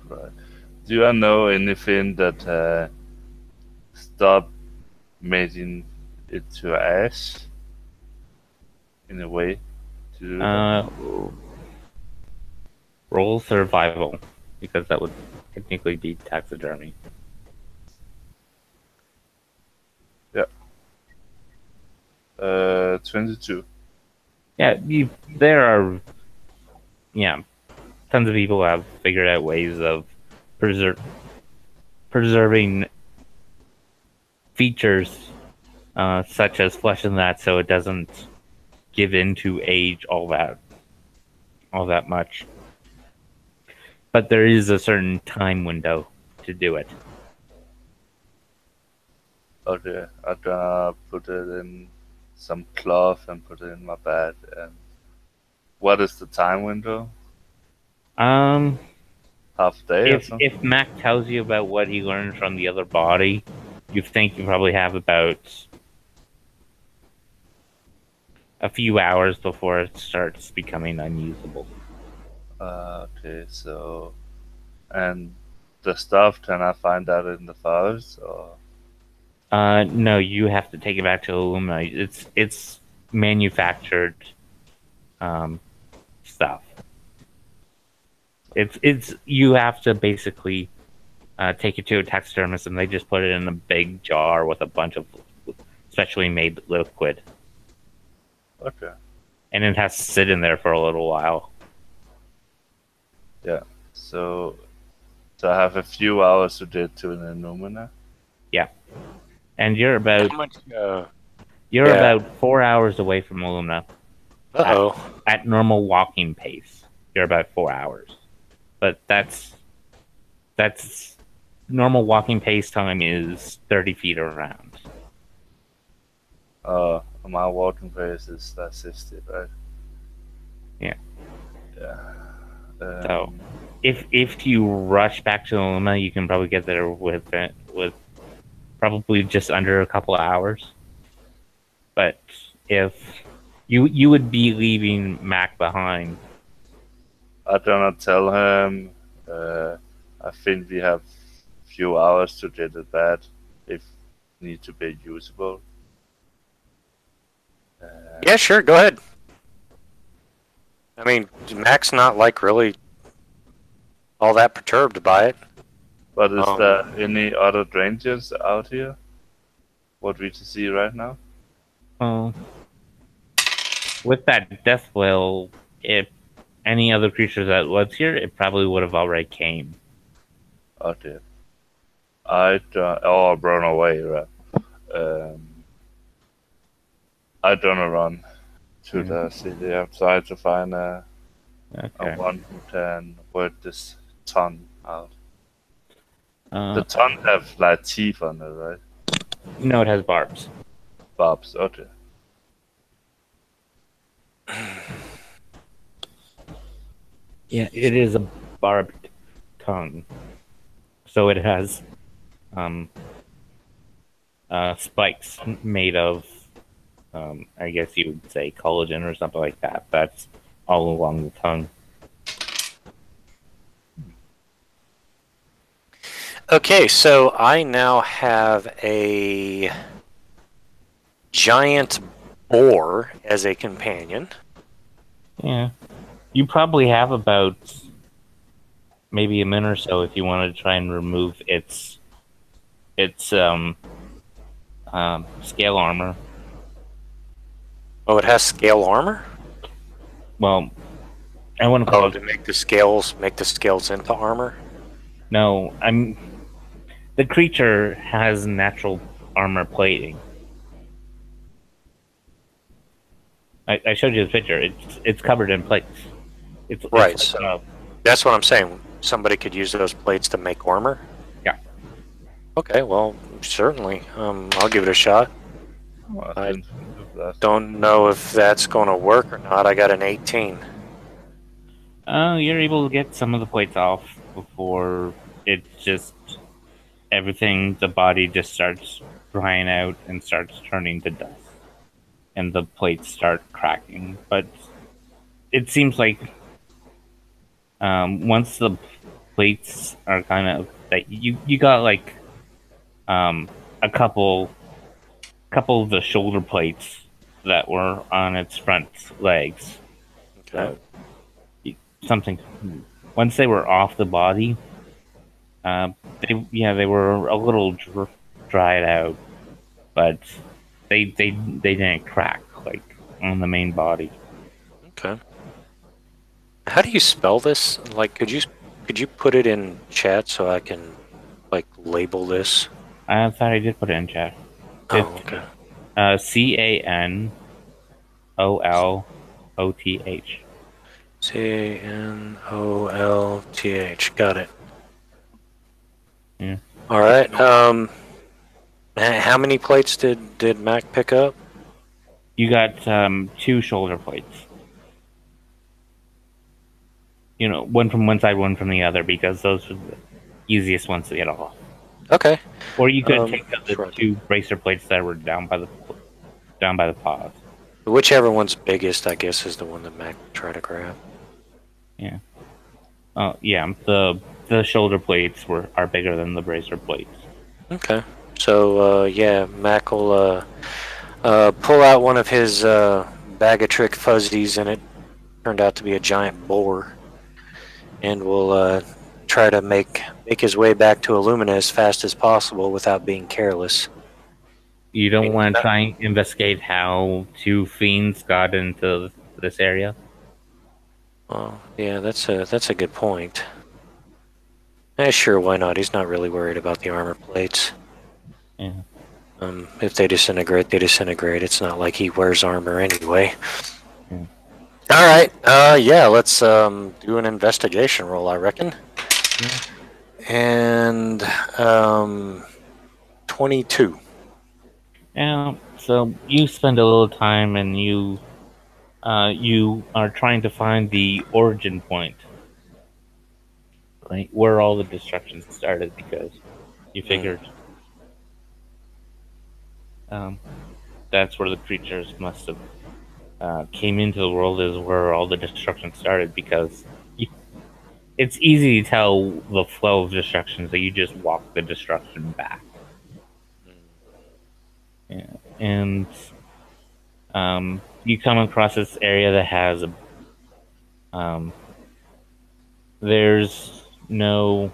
Right. Do I know anything that stop making it to ash in a way to do that? Roll survival, because that would technically be taxidermy. Yeah. 22. Yeah, there are yeah, tons of people have figured out ways of preserving features such as flesh and that, so it doesn't give in to age all that much. But there is a certain time window to do it. Okay, I'm gonna put it in some cloth and put it in my bed. And what is the time window? Um, Half day or something? if Mac tells you about what he learned from the other body, you think you probably have about a few hours before it starts becoming unusable. Okay, so and the stuff, can I find that in the forest or? No, you have to take it back to Illumina. It's manufactured stuff. It's you have to basically take it to a taxidermist, and they just put it in a big jar with a bunch of specially made liquid, Okay, and it has to sit in there for a little while. yeah. So I have a few hours to get to an Illumina. Yeah, and you're about How much? you're yeah. about 4 hours away from Illumina Uh-oh. at normal walking pace. You're about 4 hours, but that's normal walking pace time is 30 feet around. My walking pace is 60, right? Yeah. Yeah. So if you rush back to Illumina, you can probably get there with probably just under a couple of hours. But if you would be leaving Mac behind. I'm gonna tell him. I think we have few hours to get it bed if need to be usable. Yeah, sure. Go ahead. I mean, Mac's not like really all that perturbed by it. But is there any other dangers out here? What we can see right now? Well, with that death whale, if any other creature that was here, it probably would have already came. Okay. I'd run away, right? I'd gonna run to the city outside to find a one who can work this ton out. The ton have like teeth on it, right? No, it has barbs. Barbs, okay. Yeah, it is a barbed tongue. So it has spikes made of, I guess you would say collagen or something like that. That's all along the tongue. Okay, so I now have a giant boar as a companion. Yeah. You probably have about maybe a minute or so if you want to try and remove its scale armor. Oh, it has scale armor? Well, I want to call to make the scales into armor? No, the creature has natural armor plating. I showed you the picture. It's covered in plates. It's Right, It's so that's what I'm saying. Somebody could use those plates to make armor? Yeah. Okay, well, certainly. I'll give it a shot. Well, I didn't think of that. don't know if that's going to work or not. I got an 18. You're able to get some of the plates off before it just everything. The body just starts drying out and starts turning to dust, and the plates start cracking. But it seems like once the plates are kind of that you got like a couple of the shoulder plates that were on its front legs. Okay. Something once they were off the body, they were a little dried out, but they didn't crack like on the main body. Okay. How do you spell this? Like, could you put it in chat so I can like label this? I thought I did put it in chat. Oh, It's okay. CANOLOTH. CANOLTH. Got it. Yeah. All right. How many plates did Mac pick up? You got 2 shoulder plates. You know, one from one side, one from the other, because those are the easiest ones to get off. Okay. Or you could take the sure. 2 bracer plates that were down by the paws. Whichever one's biggest, I guess, is the one that Mac would try to grab. Yeah. Oh yeah. The shoulder plates are bigger than the bracer plates. Okay. So yeah, Mac will pull out one of his bag of trick fuzzies, and it turned out to be a giant boar, and will try to make his way back to Illumina as fast as possible without being careless. You don't want to try and investigate how 2 fiends got into this area? Well, yeah, that's a good point. Sure, why not? He's not really worried about the armor plates. Yeah. If they disintegrate, they disintegrate. It's not like he wears armor anyway. Yeah. All right. Yeah, let's do an investigation roll, I reckon. Yeah. And 22. Yeah. So you spend a little time, and you are trying to find the origin point, right, where all the destruction started, because you figured that's where the creatures must have came into the world, is where all the destruction started, because it's easy to tell the flow of destruction, so you just walk the destruction back. Yeah. And you come across this area that has there's no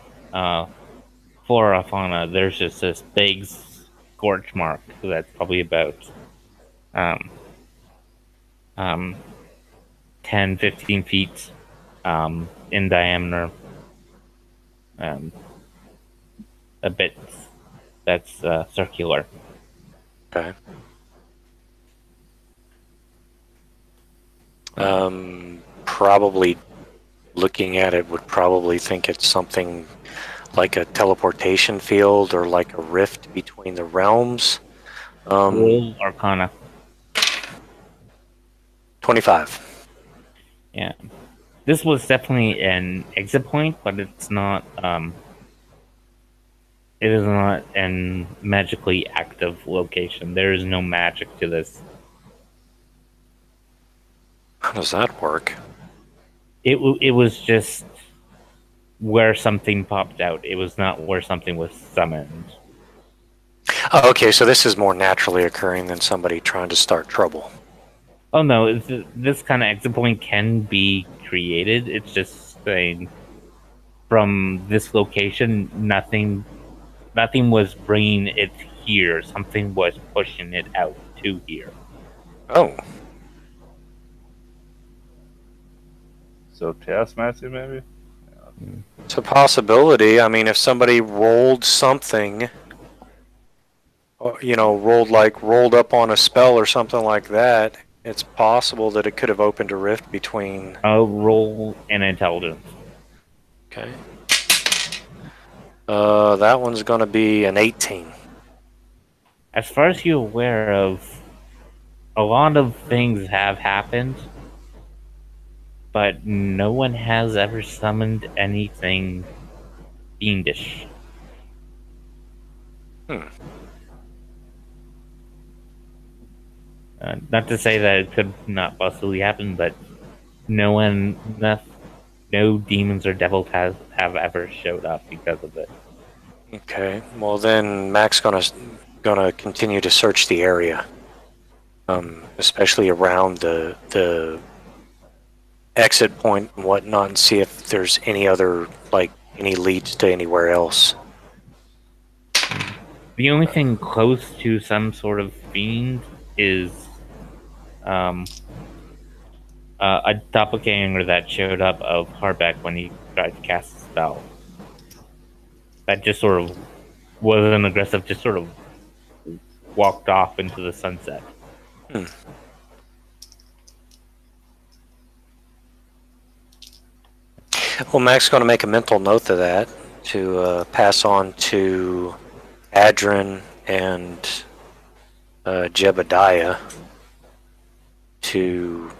flora or fauna. There's just this big scorch mark that's probably about 10, 15 feet in diameter. A bit that's circular. Okay. Probably looking at it would probably think it's something like a teleportation field or like a rift between the realms. Roll Arcana. 25. Yeah. This was definitely an exit point, but it's not it is not a magically active location. There is no magic to this. How does that work? It was just where something popped out. It was not where something was summoned. Oh, okay, so this is more naturally occurring than somebody trying to start trouble. Oh no, this kind of exit point can be created. It's just saying from this location, nothing was bringing it here. Something was pushing it out to here. Oh. So chaos magic, maybe? It's a possibility. I mean, if somebody rolled something, you know, rolled up on a spell or something like that, it's possible that it could have opened a rift between. I'll roll an intelligence. Okay. That one's going to be an 18. As far as you're aware of, a lot of things have happened, but no one has ever summoned anything fiendish. Not to say that it could not possibly happen, but no demons or devils have ever showed up because of it. Okay. Well, then Mac's gonna continue to search the area, especially around the exit point and whatnot, and see if there's any other any leads to anywhere else. The only thing close to some sort of fiend is a doppelganger that showed up of Harbeck when he tried to cast a spell. That just sort of wasn't aggressive, just sort of walked off into the sunset. Well, Mac's going to make a mental note of that to pass on to Adrin and Jebediah to,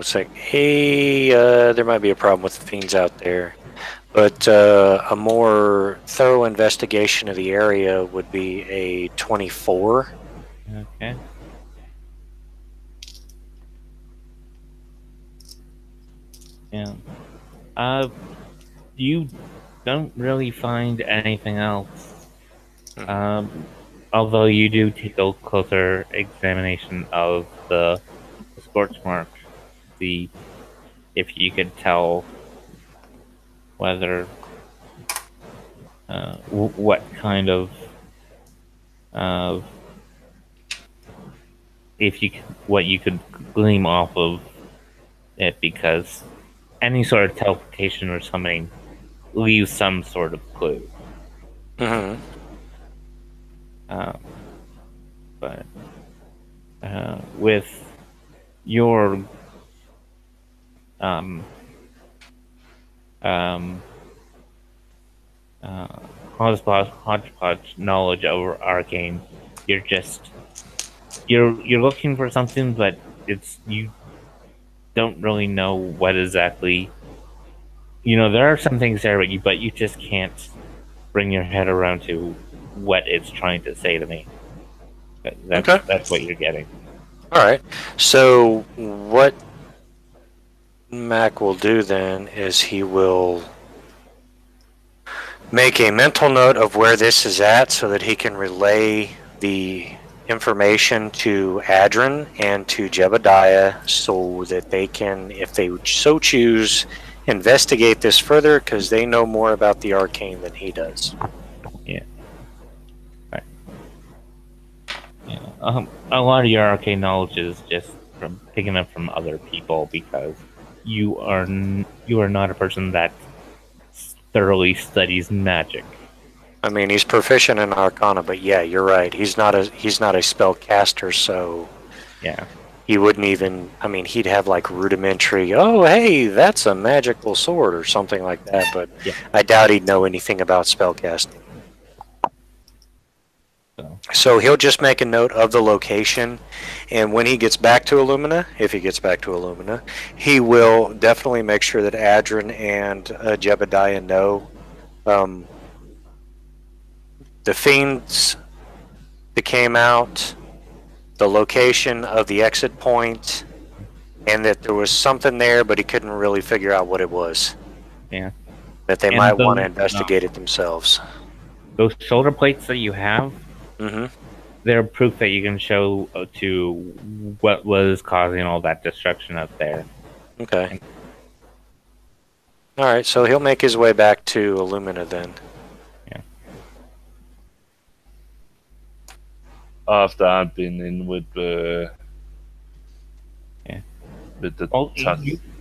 say, hey, there might be a problem with the fiends out there. But a more thorough investigation of the area would be a 24. Okay. Yeah. You don't really find anything else. Although you do take a closer examination of the scorch mark, see if you could tell whether what kind of what you could glean off of it, because any sort of teleportation or something leaves some sort of clue. Mm-hmm. But with your hodgepodge knowledge over arcane, you're looking for something, but you don't really know what exactly. There are some things there, but you just can't bring your head around to what it's trying to say to me. That's what you're getting. All right. So what Mac will do then is he will make a mental note of where this is at so that he can relay the information to Adrin and to Jebediah so that they can, if they so choose, investigate this further, because they know more about the arcane than he does. Yeah. Right. Yeah. A lot of your arcane knowledge is just from picking up from other people, because you are not a person that thoroughly studies magic. I mean, he's proficient in Arcana, but yeah, you're right. He's not a spellcaster, so yeah, he wouldn't even. I mean, he'd have like rudimentary. Oh, hey, that's a magical sword or something like that. But yeah. I doubt he'd know anything about spellcasting. So he'll just make a note of the location, and when he gets back to Illumina, if he gets back to Illumina, he will definitely make sure that Adrin and Jebediah know the fiends that came out, the location of the exit point, and that there was something there, but he couldn't really figure out what it was. Yeah. That they might want to investigate it themselves. Those shoulder plates that you have, mm-hmm. they're proof that you can show to what was causing all that destruction up there. Okay. All right, so he'll make his way back to Illumina then. Yeah. After I've been in with the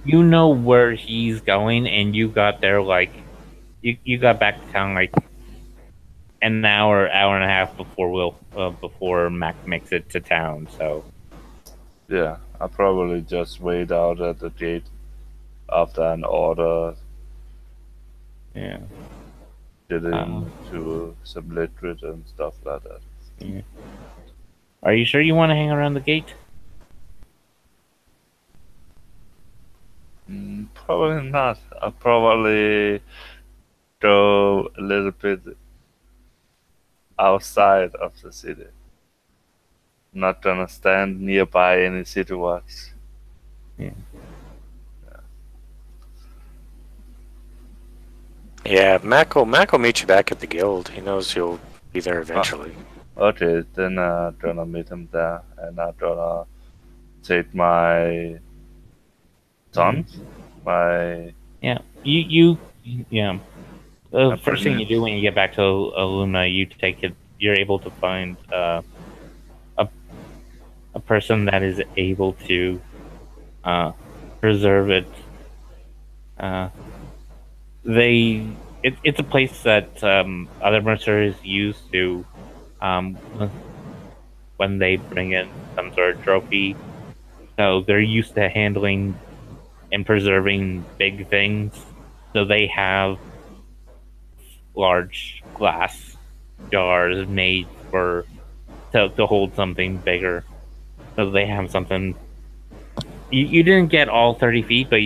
you know where he's going, and you got there you got back to town like an hour and a half before Mac makes it to town. So yeah, I'll probably just wait out at the gate after an order. Yeah. Get into some Litrid and stuff like that. Yeah. Are you sure you want to hang around the gate? Probably not. I'll probably go a little bit outside of the city. I'm not gonna stand nearby any city watch. Yeah. Yeah, Mac will meet you back at the guild. He knows you'll be there eventually. Okay, then I'm gonna meet him there, and I'm gonna take my tons. The first thing you do when you get back to Illumina, you take it. You're able to find a person that is able to preserve it. It's a place that other mercenaries use to um, when they bring in some sort of trophy. So they're used to handling and preserving big things. So they have large glass jars made to hold something bigger. So they have something. You didn't get all 30 feet, but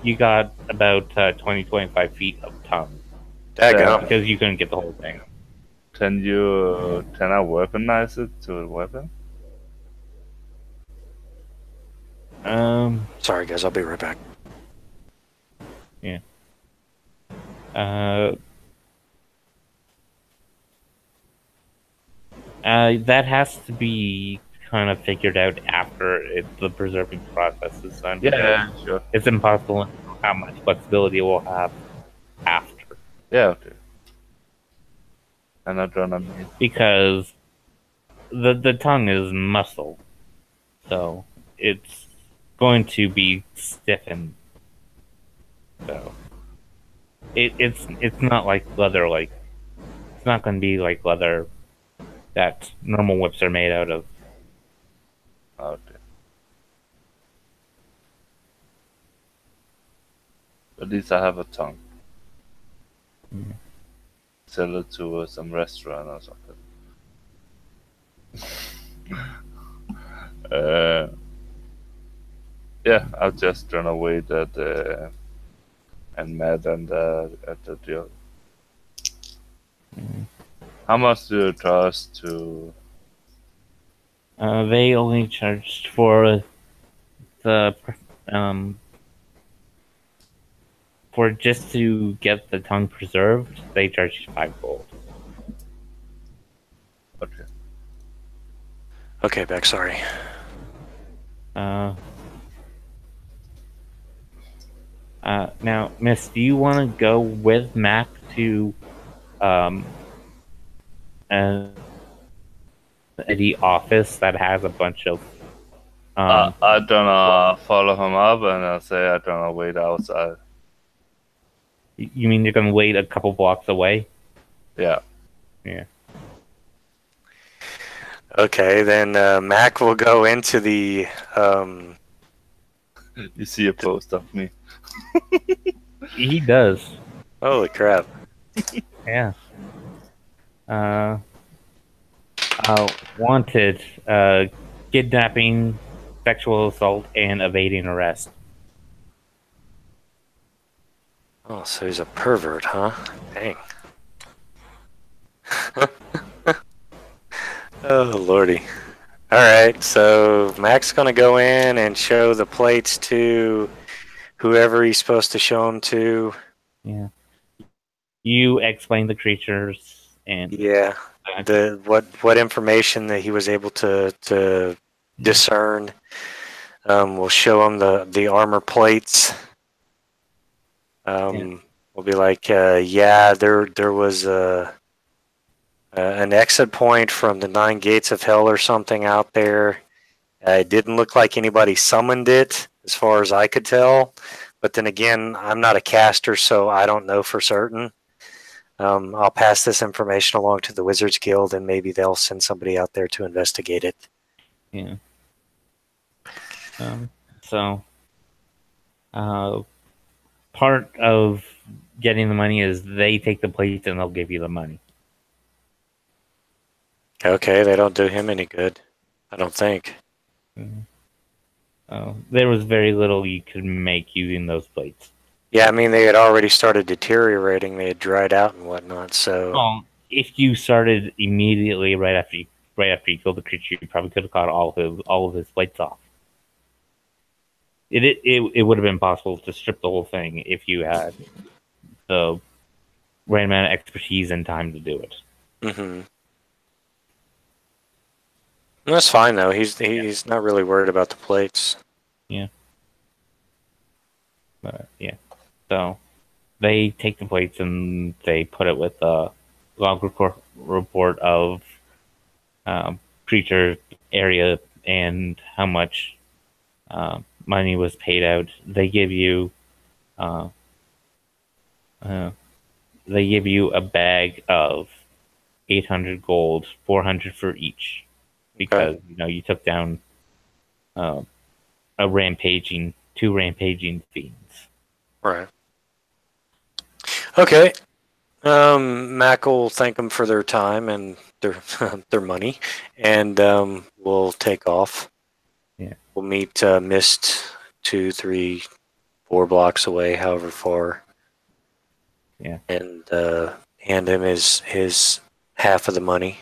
you got about 20, 25 feet of tongue. Daggone. Because you couldn't get the whole thing. Can I weaponize it to a weapon? Sorry, guys. I'll be right back. Yeah. That has to be kind of figured out after the preserving process is done. Yeah, sure. It's impossible to know how much flexibility we'll have after. Yeah, okay. And I don't know. Because the tongue is muscle, so it's going to be stiffened. So it's not like leather. Like it's not going to be like leather that normal whips are made out of. Okay. At least I have a tongue. Mm. Sell it to some restaurant or something. Yeah, I'll just run away that and Matt and at the deal. How much do you charge to? They only charged for the for just to get the tongue preserved. They charged 5 gold. Okay. Okay, back. Sorry. Now, Miss, do you want to go with Mac to the office that has a bunch of I don't follow him up and I say I don't wait outside. You mean you're gonna wait a couple blocks away? Yeah. Yeah. Okay, then Mac will go into the. You see a post of me. He does. Holy crap! Yeah. Wanted, kidnapping, sexual assault, and evading arrest. Oh, so he's a pervert, huh? Dang. Oh, lordy. Alright, so Mac's gonna go in and show the plates to whoever he's supposed to show them to. Yeah. You explain the creatures and Yeah. The what information that he was able to discern. We'll show him the armor plates. We'll be like, yeah, there was an exit point from the 9 gates of hell or something out there. It didn't look like anybody summoned it, as far as I could tell. But then again, I'm not a caster, so I don't know for certain. I'll pass this information along to the Wizards Guild, and maybe they'll send somebody out there to investigate it. yeah. So, part of getting the money is they take the plates and they'll give you the money. Okay, they don't do him any good, I don't think. There was very little you could make using those plates. Yeah, I mean, they had already started deteriorating. They had dried out and whatnot, so... Well, if you started immediately right after you killed the creature, you probably could have caught all of his plates off. It would have been possible to strip the whole thing if you had the right amount of expertise and time to do it. Mm-hmm. That's fine, though. He's not really worried about the plates. Yeah. But, yeah. So, they take the plates and they put it with a log report of creature area and how much money was paid out, they give you uh, uh, a bag of 800 gold, 400 for each, because you took down uh, two rampaging fiends. Right. Okay. Mac will thank them for their time and their their money, and we'll take off. Yeah. We'll meet Mist 2, 3, 4 blocks away, however far. Yeah. And hand him his half of the money.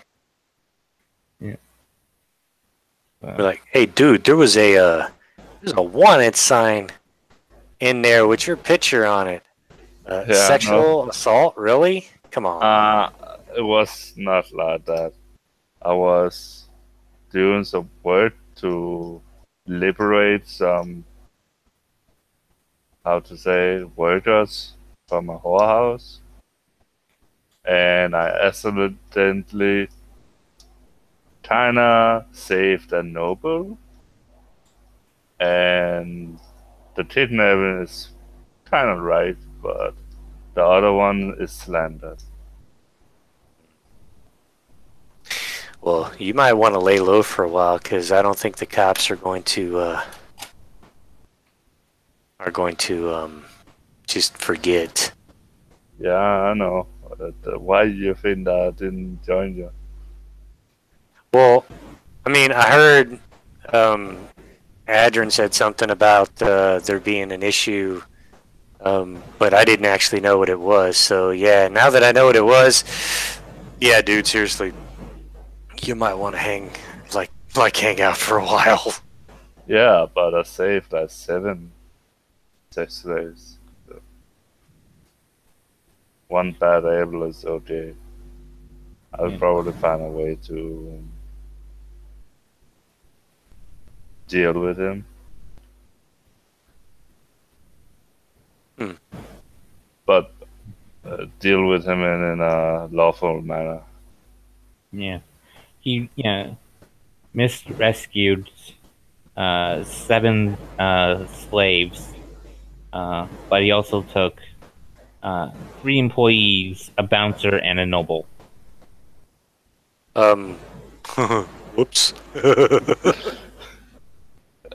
Yeah. We're like, hey, dude, there's a wanted sign in there with your picture on it. Sexual assault? Really? Come on. It was not like that. I was doing some work to liberate some, how to say, workers from a whorehouse. And I accidentally kinda saved a noble. And the kidnapping is kinda right, but the other one is slander. Well, you might want to lay low for a while, because I don't think the cops are going to just forget. Yeah, I know. Why do you think that I didn't join you? Well, I mean, I heard Adrian said something about there being an issue, but I didn't actually know what it was. So yeah, now that I know what it was, yeah, dude, seriously, you might want to hang out for a while. Yeah, but I saved like 7 sex slaves. So one bad able is okay. I'll probably find a way to deal with him. But deal with him in a lawful manner. Yeah. Mist rescued 7 slaves, but he also took 3 employees, a bouncer, and a noble. Whoops.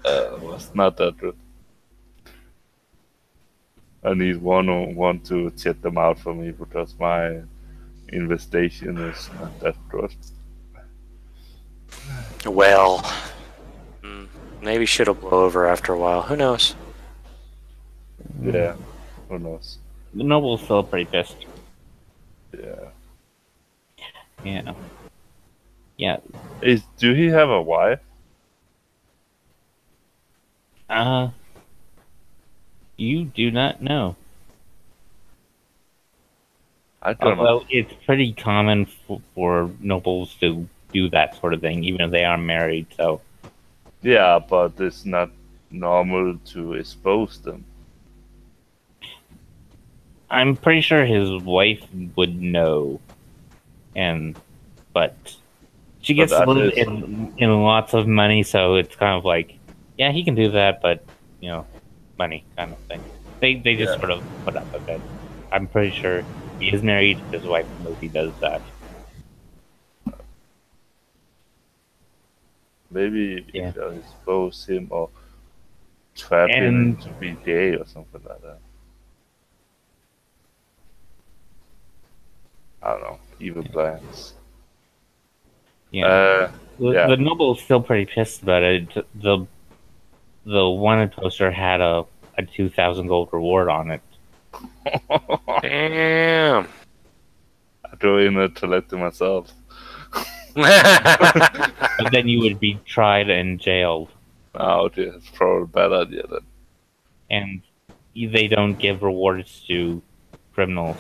Was not that good. I need one to check them out for me because my investigation is not that good. Well, maybe shit'll blow over after a while. Who knows? Yeah, who knows? The noble's still pretty pissed. Yeah. Yeah. Yeah. Do he have a wife? You do not know. I don't know. Well, it's pretty common for nobles to do that sort of thing, even if they are married, so. Yeah, but it's not normal to expose them. I'm pretty sure his wife would know, but she gets to live in lots of money, so it's kind of like, yeah, he can do that, but money kind of thing. They just sort of put up with it. I'm pretty sure he is married. His wife knows he does that. Maybe expose him or trap him to be gay or something like that. I don't know. Evil plans. Yeah. The noble's still pretty pissed about it. The wanted poster had a 2,000 gold reward on it. Damn. I threw in it to let to myself. But then you would be tried and jailed. Oh, okay. That's probably a bad idea then. And they don't give rewards to criminals.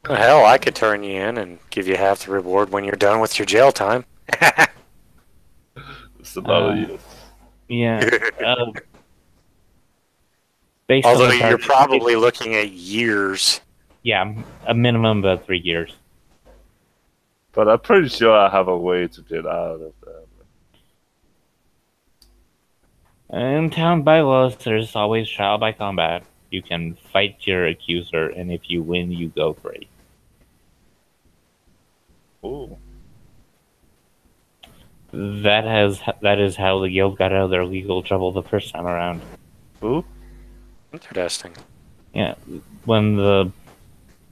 Well, hell, I could turn you in and give you half the reward when you're done with your jail time. It's about you. Yeah. Although you're probably looking at years. Yeah, a minimum of 3 years. But I'm pretty sure I have a way to get out of In town bylaws, there's always trial by combat. You can fight your accuser, and if you win, you go free. Ooh. That is how the guild got out of their legal trouble the first time around. Ooh. Interesting. Yeah, when the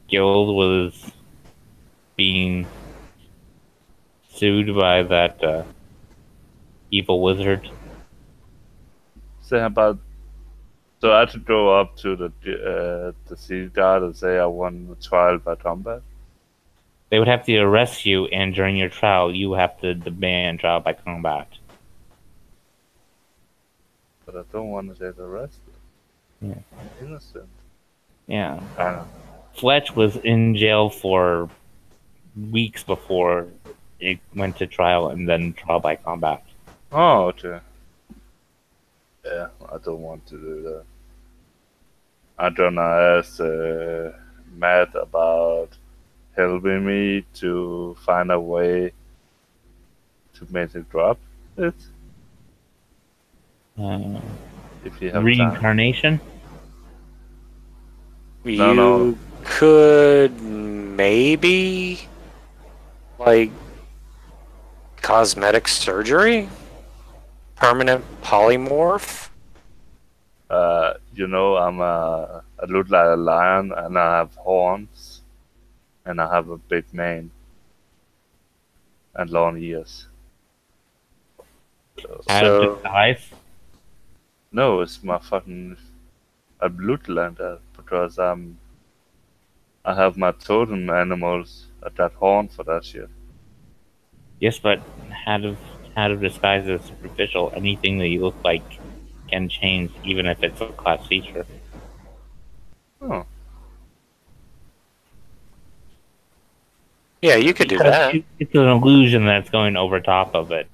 guild was being sued by that evil wizard. Say about. So I had to go up to the city guard and say I won the trial by combat. They would have to arrest you, and during your trial, you have to demand trial by combat. But I don't want to get arrested. Yeah. I'm innocent. Yeah. I know. Fletch was in jail for weeks before it went to trial, and then trial by combat. Oh, okay. Yeah, I don't want to do that. I'm gonna ask Matt about helping me to find a way to make it drop it if you have time. Reincarnation? You No. could maybe like cosmetic surgery, permanent polymorph. You know, I look like a lion and I have horns and I have a big mane and long ears. So, Out of disguise? no, it's my fucking. I look like that because I have my totem animals at that horn for that shit. Yes, but out of disguise is superficial. Anything that you look like can change, even if it's a class feature. Oh, Yeah, you could do that. It's an illusion that's going over top of it.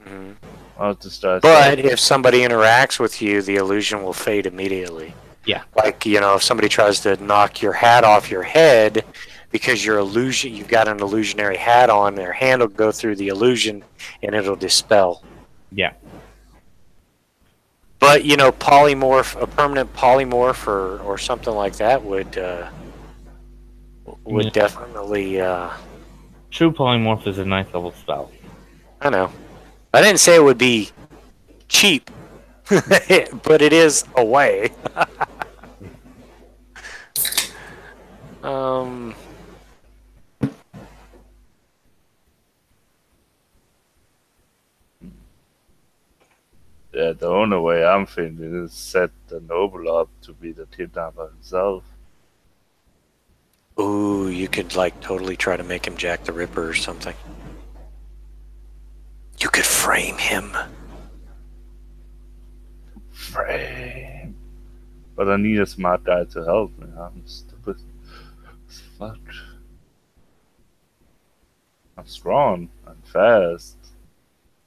Mhm. I'll just try. But if somebody interacts with you, the illusion will fade immediately. Yeah. Like, you know, if somebody tries to knock your hat off your head because you've got an illusionary hat on, their hand will go through the illusion and it'll dispel. Yeah. But, you know, polymorph, a permanent polymorph or something like that would Yeah. definitely, True polymorph is a nice level spell. I know. I didn't say it would be cheap, but it is a way. Yeah, the only way I'm thinking is set the noble up to be the kidnapper himself. Ooh, you could like totally try to make him Jack the Ripper or something. You could frame him. Frame. But I need a smart guy to help me. I'm stupid as fuck. I'm strong and fast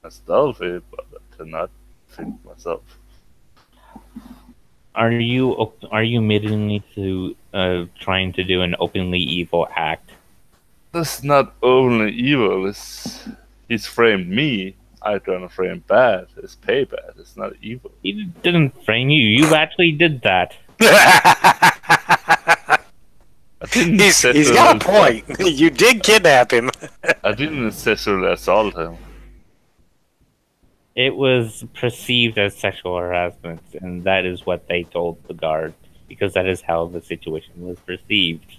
and stealthy, but I cannot think myself. Are you admitting to trying to do an openly evil act? That's not only evil, he's framed me. I gonna frame bad. It's pay bad. It's not evil. He didn't frame you. You actually did that. I didn't He's got a point. You did kidnap him. I didn't sexually assault him. It was perceived as sexual harassment, and that is what they told the guard, because that is how the situation was perceived.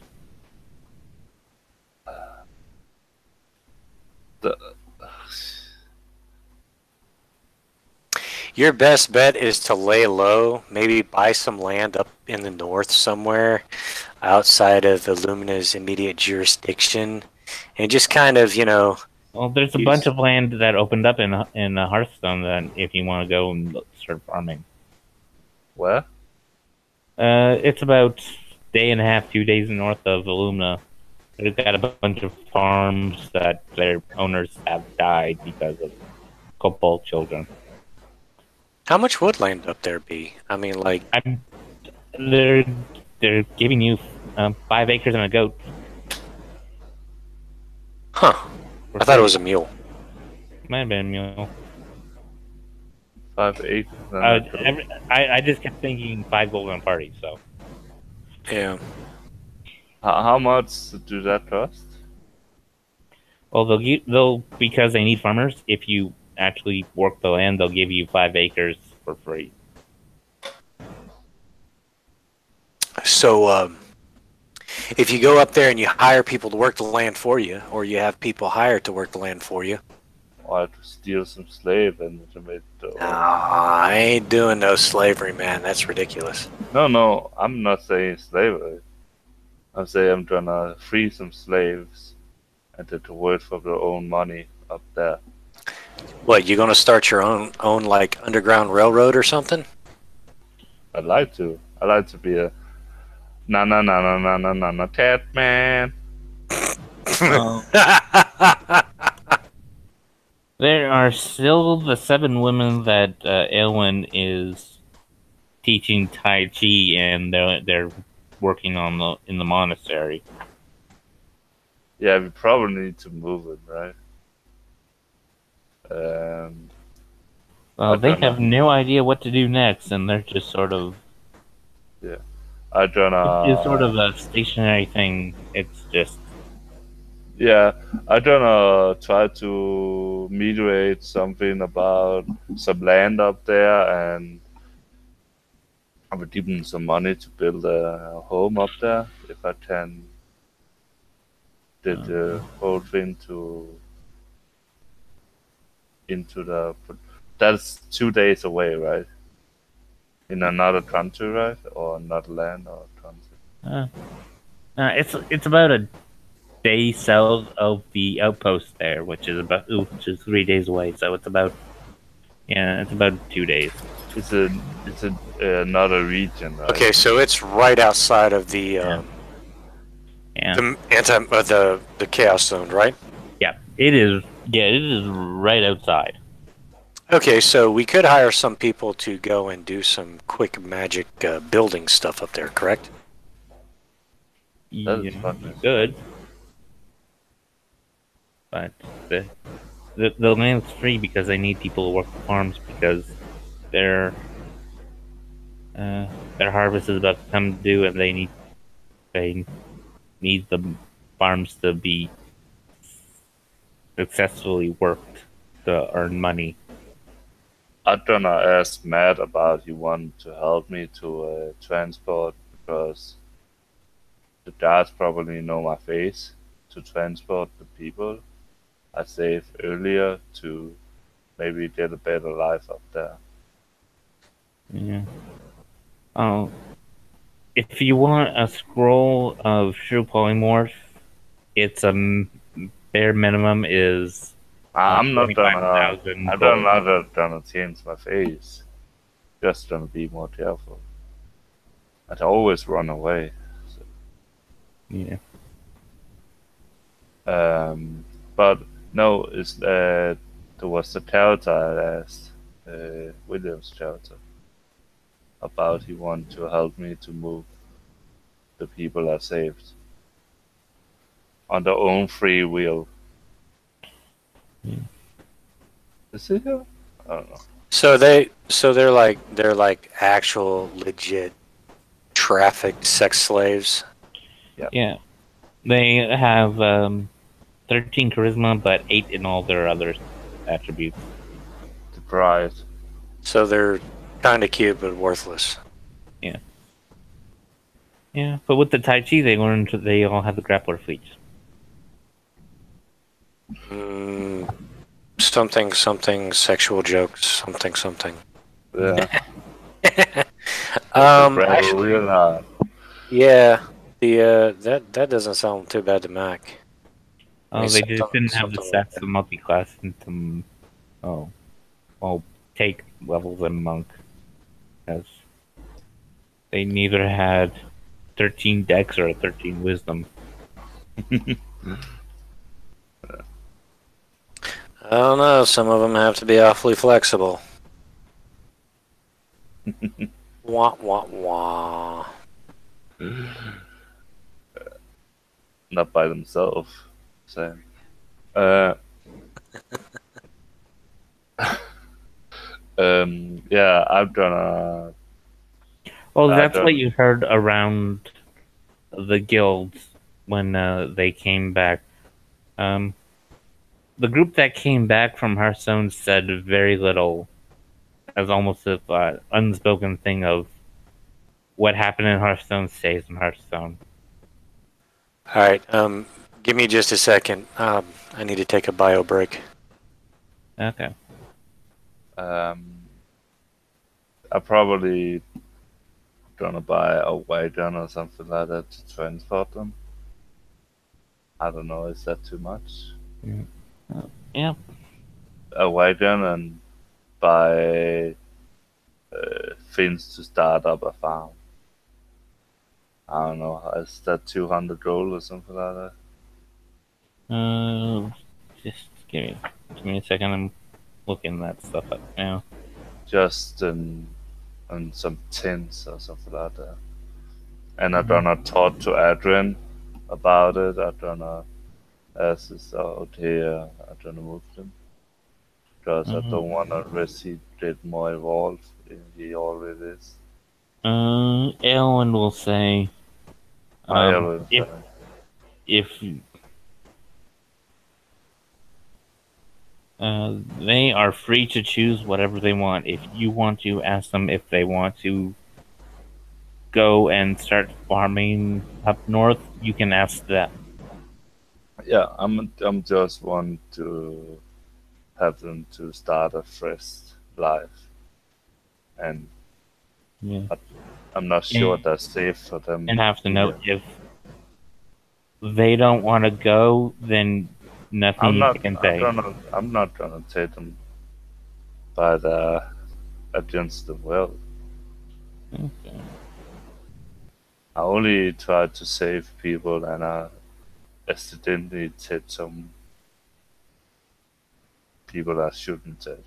Your best bet is to lay low, maybe buy some land up in the north somewhere outside of the Lumina's immediate jurisdiction, and just kind of, you know... Well, there's a bunch of land that opened up in Hearthstone that if you want to go and start farming. Where? It's about a day and a half, 2 days north of Illumina. They've got a bunch of farms that their owners have died because of Cobalt children. How much would land up there be? I mean, like... They're giving you 5 acres and a goat. Huh. I thought it was a mule. Might have been a mule. 5 acres. And I just kept thinking 5 gold on party. So Yeah. how much do that cost? well, they'll because they need farmers. If you actually work the land, they'll give you 5 acres for free. So, if you go up there and you hire people to work the land for you, or you have people hired to work the land for you, Or to steal some slave and to make the I ain't doing no slavery, man. That's ridiculous. No, I'm not saying slavery. I'm saying I'm gonna free some slaves and to work for their own money up there. What, you gonna start your own like underground railroad or something? I'd like to. I'd like to be a na cat man. There are still the 7 women that Elwyn is teaching Tai Chi, and they're working on in the monastery. Yeah, we probably need to move it, right? Well, they don't know. have no idea what to do next, and they're just sort of I don't know. it's sort of a stationary thing. It's just Yeah, I gonna try to mediate something about some land up there, and I would give them some money to build a home up there if I can. Did the whole thing into the. That's 2 days away, right? In another country, right? Or another land or country. it's about a day south of the outpost there, which is 3 days away. So it's about 2 days. It's another region, right? Okay, so it's right outside of the Yeah, the chaos zone, right? yeah, it is. Yeah, it is right outside. Okay, so we could hire some people to go and do some quick magic building stuff up there, correct? That is Yeah, fun. you could, but the land's free because they need people to work the farms because their harvest is about to come due, and they need the farms to be successfully worked to earn money. I'm gonna ask Matt about he want to help me to transport because the guards probably know my face to transport the people I saved earlier to maybe get a better life up there. Yeah. Oh, if you want a scroll of true polymorph, it's bare minimum is I'm not gonna. 25,000 I'm gold. not gonna change my face. Just gonna be more careful. I'd always run away. Yeah. But no, it's there was the character I asked, William's character, about he wanted to help me to move the people I saved on their own free will. Is he here? I don't know. So they're like actual legit trafficked sex slaves. Yeah. They have 13 charisma, but 8 in all their other attributes. The bride. So they're kind of cute but worthless. Yeah, but with the Tai Chi, they all have the grappler feats. Something sexual jokes. Something. Yeah. Actually, Real hard. yeah. The that doesn't sound too bad to Mac. Oh, they just didn't have the stats to multi-class into take levels in monk, because they neither had 13 dex or 13 wisdom. I don't know. Some of them have to be awfully flexible. Wah wah wah. Not by themselves. Same. Yeah, I'm gonna. Well, I that's what don't. you heard around the guilds when they came back. Um, the group that came back from Hearthstone said very little, as almost if unspoken thing of what happened in Hearthstone stays in Hearthstone. All right. Give me just a second. I need to take a bio break. Okay. I probably gonna buy a wagon or something like that to transport them. I don't know. Is that too much? Yeah. A wagon and buy things to start up a farm. I don't know. Is that 200 gold or something like that? Just give me a second. I'm looking that stuff up now. Just in some tins or something like that. And I'm gonna talk to Adrian about it. I'm gonna ask this out here. I'm gonna move them. Because I don't wanna risk he get more involved if he already is. Ellen will say, My Ellen, if they are free to choose whatever they want. If you want to ask them if they want to go and start farming up north, you can ask them. yeah, I'm just want to have them to start a fresh life, and Yeah. I'm not sure that's safe for them. And have to know if they don't want to go, then nothing you can say. I'm not gonna take them by the against the will. Okay. I only try to save people, and I accidentally take some people I shouldn't take.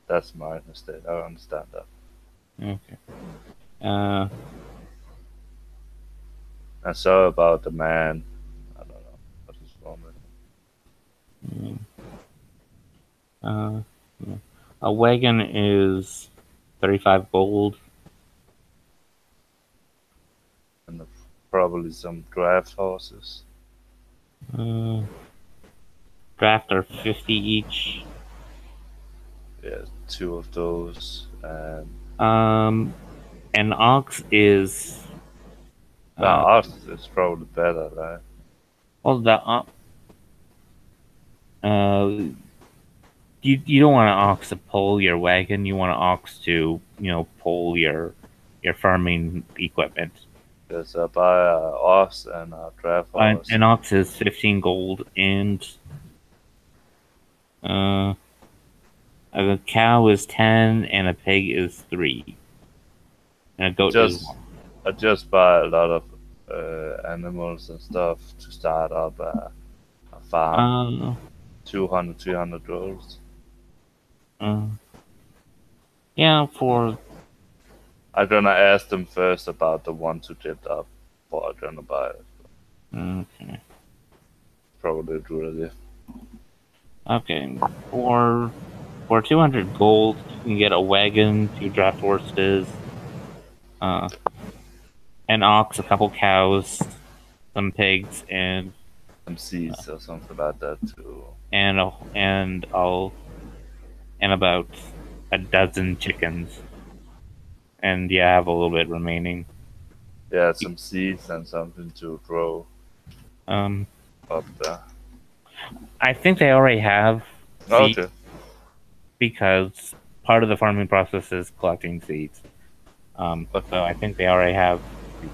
That's my mistake. I understand that. Okay. And so about the man, I don't know what is wrong with him. A wagon is 35 gold. And probably some draft horses. Draft are 50 each. Yeah, 2 of those. An ox is. Ox is probably better, right? Well, you don't want an ox to pull your wagon. You want an ox to pull your farming equipment. Yes, I buy an ox and a draft horse. An ox is 15 gold, and a cow is 10, and a pig is 3, and a goat is 1. I just buy a lot of animals and stuff to start up a farm. 200, 300 gold. Yeah, for. I'm gonna ask them first about the one to get up, but I'm gonna buy it. Okay. Probably a good idea. Okay, for 200 gold, you can get a wagon, 2 draft horses, an ox, a couple cows, some pigs, and some seeds or something like that too. And about a dozen chickens. And yeah, I have a little bit remaining. Yeah, some seeds and something to grow up there. I think they already have seeds. Okay. Because part of the farming process is collecting seeds. So I think they already have seeds.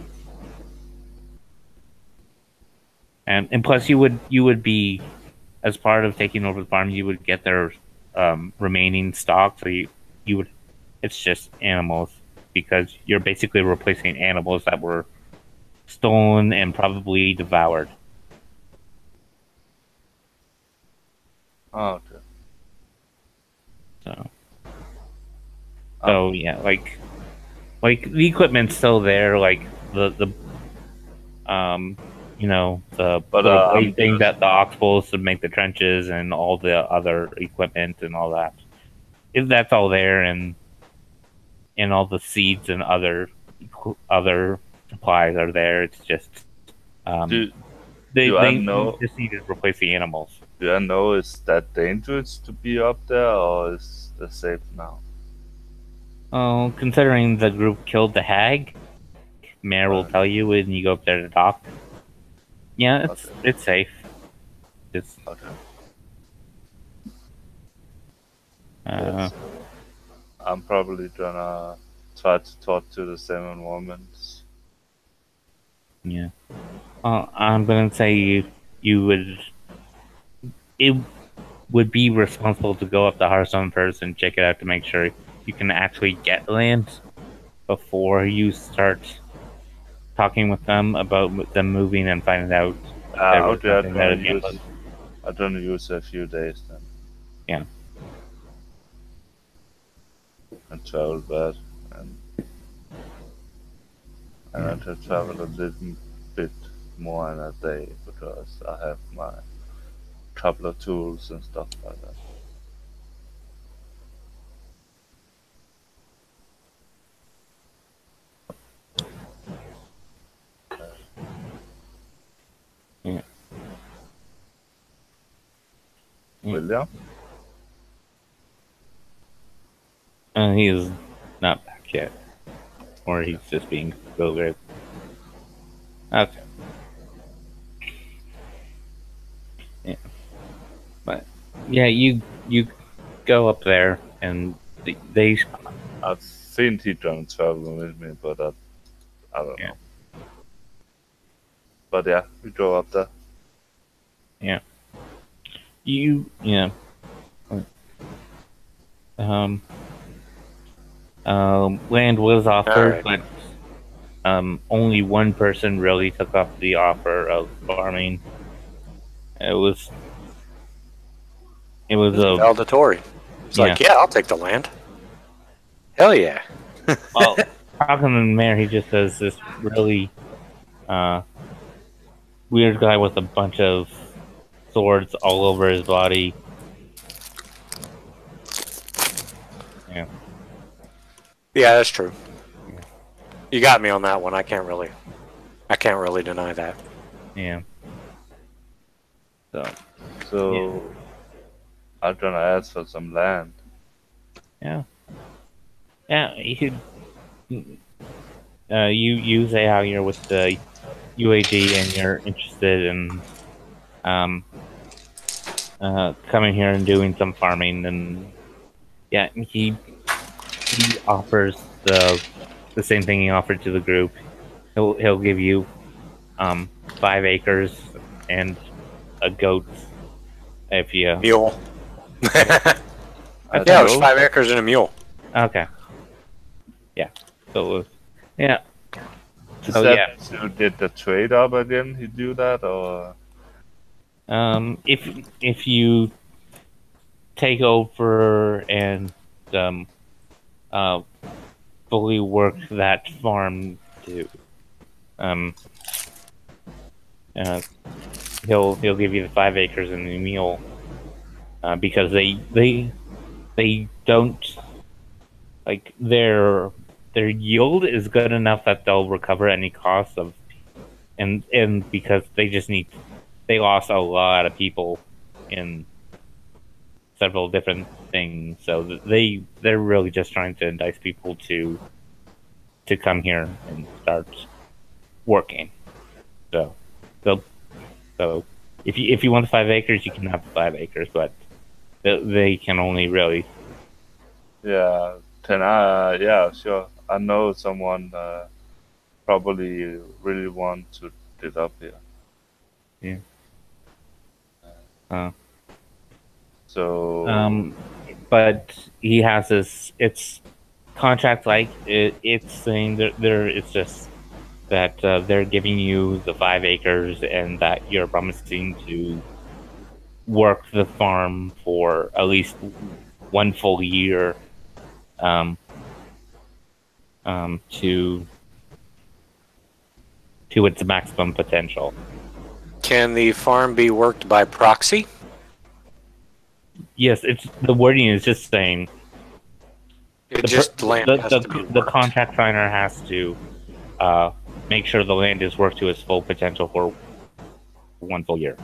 And plus you would be, as part of taking over the farm, you would get their remaining stock, so you would, it's just animals, because you're basically replacing animals that were stolen and probably devoured. Oh, okay. So yeah, like the equipment's still there, like the thing that the ox pulls to make the trenches and all the other equipment and all that. If that's all there, and and all the seeds and other supplies are there. It's just Do they I know? just need to replace the animals. Do I know is that dangerous to be up there, or is it safe now? Oh, considering the group killed the hag, Mayor will Right. tell you when you go up there to dock. Yeah, Okay. it's safe. It's Okay. uh, Yes. I'm probably gonna try to talk to the 7 women. yeah. I'm gonna say you would it would be responsible to go up to Hearthstone first and check it out to make sure you can actually get land before you start talking with them about them moving and finding out there was Okay, something that is I'm gonna use a few days then. Yeah. And travel back, and I can travel a little bit more in a day because I have my couple of tools and stuff like that. Yeah. William? He is not back yet, or he's just being bewildered. Okay. Yeah. But yeah, you go up there and they I think he gonna travel with me, but I don't Yeah. know. But yeah, we go up there. yeah. Um land was offered, Alright. but only one person really took up the offer of farming. It was a Valdatori. It's like, yeah, I'll take the land. Hell yeah. well, talking to the mayor, he just says this really weird guy with a bunch of swords all over his body. Yeah, that's true. You got me on that one. I can't really deny that. Yeah. So I'm gonna ask for some land. Yeah, you you say how you're with the UAG and you're interested in coming here and doing some farming, and yeah, he offers the same thing he offered to the group. He'll give you 5 acres and a goat if you Mule. I Yeah, it don't was know. 5 acres and a mule. okay. Yeah. So yeah. Is Oh, that yeah. to get the trade up again? He do that, or If you take over and fully work that farm to he'll give you the 5 acres and the mule because they don't like their yield is good enough that they'll recover any costs of and because they lost a lot of people in several different things, so they're really just trying to entice people to come here and start working. So if you want the 5 acres, you can have the 5 acres, but they can only really yeah? Can I? Yeah, sure. I know someone probably really want to get up here. So but he has this. It's contract like it's saying that it's just that they're giving you the 5 acres and that you're promising to work the farm for at least 1 full year to its maximum potential. Can the farm be worked by proxy? Yes, it's the wording is just saying Just land has to be the worked. contract signer has to make sure the land is worked to its full potential for 1 full year.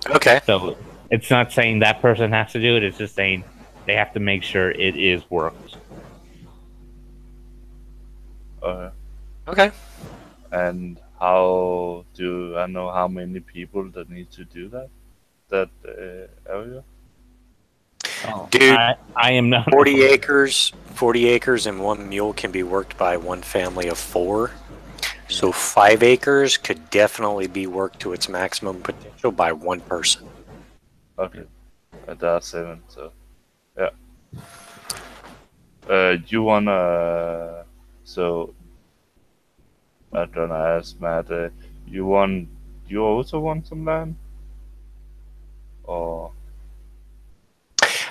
Okay. So it's not saying that person has to do it. It's just saying they have to make sure it is worked. Okay. And how do I know how many people that need to do that area? Oh, Dude, I am not 40 acres. 40 acres and 1 mule can be worked by 1 family of 4. So 5 acres could definitely be worked to its maximum potential by 1 person. Okay, there are 7. So yeah. You wanna? So I'm gonna ask Matt. You also want some land? Or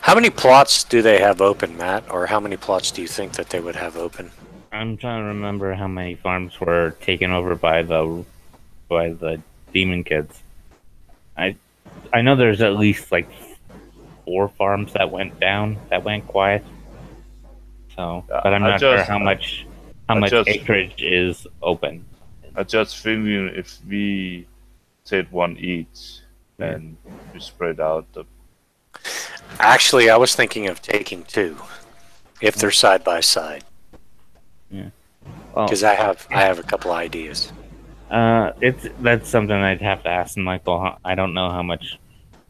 How many plots do they have open, Matt? Or how many plots do you think that they would have open? I'm trying to remember how many farms were taken over by the demon kids. I know there's at least like 4 farms that went down, that went quiet. So, Yeah, but I'm not sure how much just- acreage is open. I just thinking if we take 1 each and we spread out the. Actually, I was thinking of taking 2, if they're side by side, Well, because I have a couple ideas. that's something I'd have to ask Michael. I don't know how much.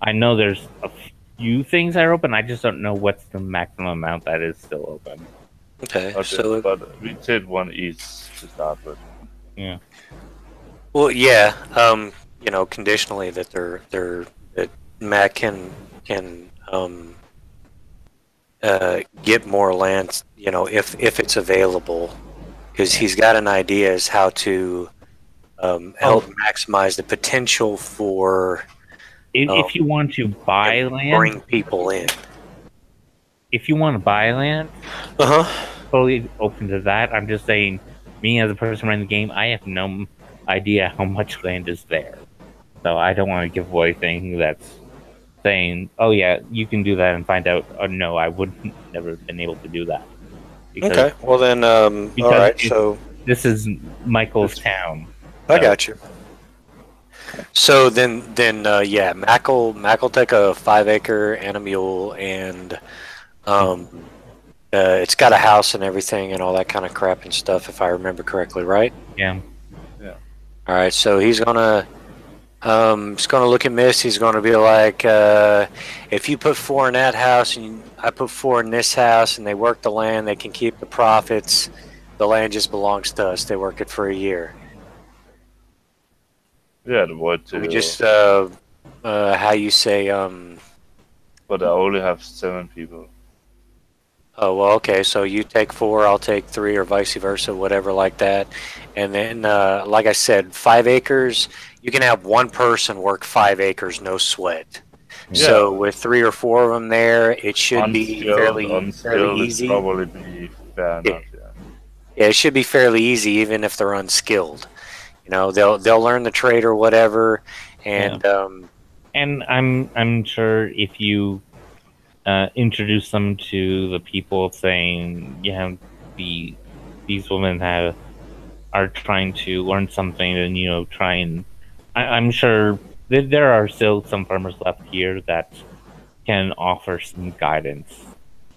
I know there's a few things that are open. I just don't know what's the maximum amount that is still open. Okay, Okay, so but we take 1 each to start with. Yeah. well, yeah, conditionally that that Matt can get more land, if it's available, because he's got an idea as how to help maximize the potential for If you want to buy land, bring people in. if you want to buy land, totally open to that. I'm just saying, me as a person running the game, I have no idea how much land is there, so I don't want to give away anything that's saying, "Oh yeah, you can do that," and find out, "Oh no, I would never been able to do that." Because Okay, well then, all right. So this is Michael's town. I got you. So then, yeah, Mac will take a 5 acre and a mule, and it's got a house and everything and all that kind of crap and stuff, if I remember correctly, right? Yeah. All right, so he's gonna look at Miss. He's gonna be like, if you put 4 in that house and I put 4 in this house, and they work the land, they can keep the profits. The land just belongs to us. They work it for a year. Yeah, the word to. We just how you say But I only have 7 people. Oh, well, okay, so you take 4, I'll take 3, or vice versa, whatever like that. And then, like I said, 5 acres, you can have 1 person work 5 acres, no sweat. Yeah. So with 3 or 4 of them there, it should be fairly easy. Probably be fair enough, Yeah, it should be fairly easy, even if they're unskilled. They'll learn the trade or whatever, and And I'm sure if you introduce them to the people, saying, these women are trying to learn something, and try and I'm sure there are still some farmers left here that can offer some guidance.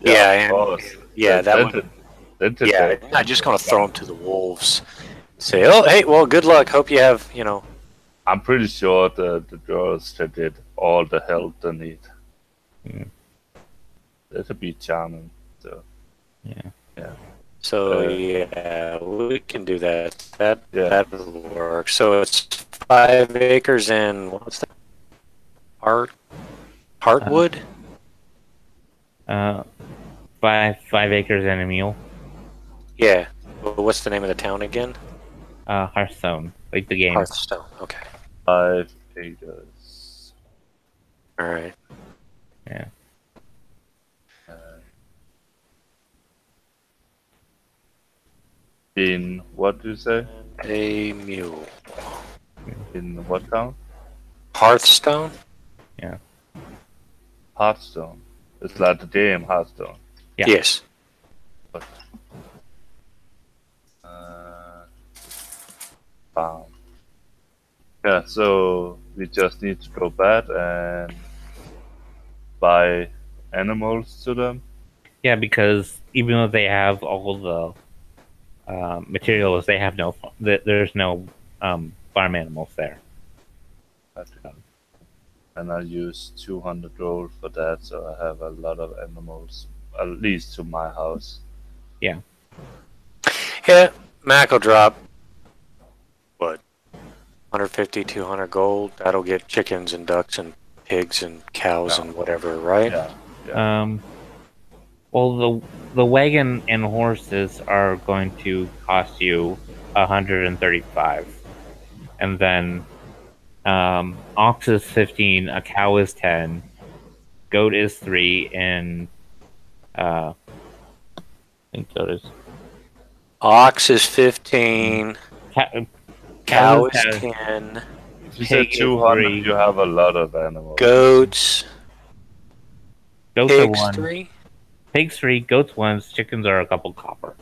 yeah, that would. Yeah, I'm not just gonna throw them to the wolves. Say, oh, hey, well, good luck. Hope you have, I'm pretty sure the girls that did all the help they need. Yeah. That'll be charming. So Yeah. So yeah, we can do that. That will work. So it's 5 acres and what's that? Heartwood? 5 acres and a mule. Yeah. Well, what's the name of the town again? Hearthstone, like the game. Hearthstone. Okay. 5 acres. All right. Yeah. In what do you say? A mule. In what town? Hearthstone? Hearthstone. It's like the game Hearthstone. Yeah. Yes. But, farm. Yeah, so we just need to go back and buy animals to them. Yeah, because even though they have all the materials, they have no. There's no farm animals there. And I use 200 gold for that, so I have a lot of animals, at least to my house. Yeah. Yeah, Mac will drop, what, 150, 200 gold? That'll get chickens and ducks and pigs and cows and whatever, right? Yeah. Well, the wagon and horses are going to cost you 135, and then ox is 15, a cow is 10, goat is 3, and I think goat is Ox is 15, cow is 10, 10, If you pig say is 200, 3. you have a lot of animals. goats, Goats are pigs 1, 3. pigs 3, goats 1, chickens are a couple copper.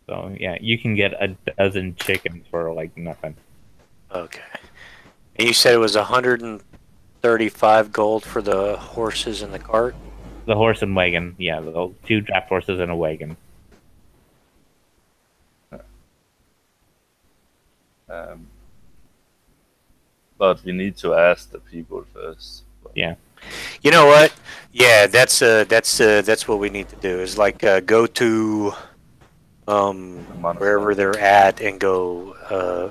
So yeah, you can get a dozen chickens for like nothing. Okay. And you said it was 135 gold for the horses and the cart? The horse and wagon, yeah, the 2 draft horses and a wagon. But we need to ask the people first. Yeah. You know what? Yeah, that's what we need to do. Is like go to wherever they're at and go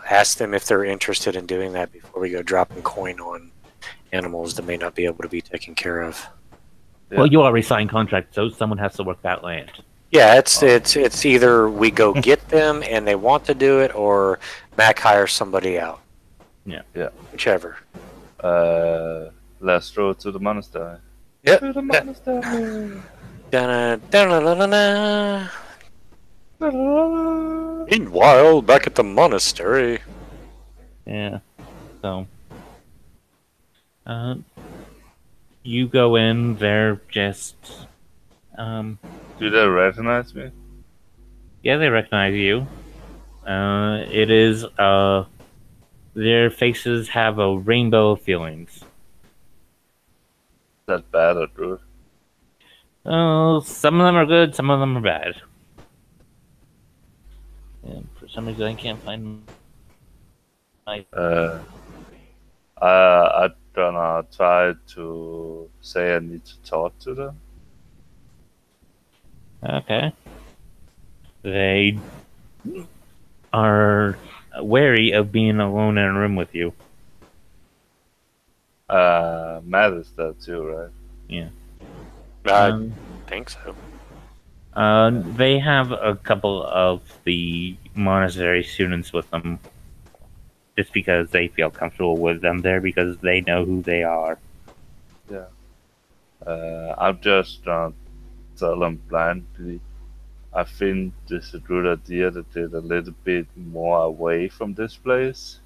ask them if they're interested in doing that before we go dropping coin on animals that may not be able to be taken care of. Yeah. Well, you already signed contract, so someone has to work that land. Yeah, it's either we go get them and they want to do it, or Mac hires somebody out. Yeah. Whichever. Let's go to the monastery. Yep. To the monastery. Da-na-da-na-na-na. Meanwhile, back at the monastery. Yeah. So, you go in. They're just, Do they recognize me? yeah, they recognize you. It is their faces have a rainbow of feelings. Is that bad or good? Oh, some of them are good, some of them are bad. And for some reason, I can't find my. I'm gonna try to say I need to talk to them. Okay. They are wary of being alone in a room with you. Matt is there too, right? Yeah. I think so. They have a couple of the monastery students with them, just because they feel comfortable with them there because they know who they are. Yeah. I'm just gonna tell them blindly. I think this is a good idea to get a little bit more away from this place,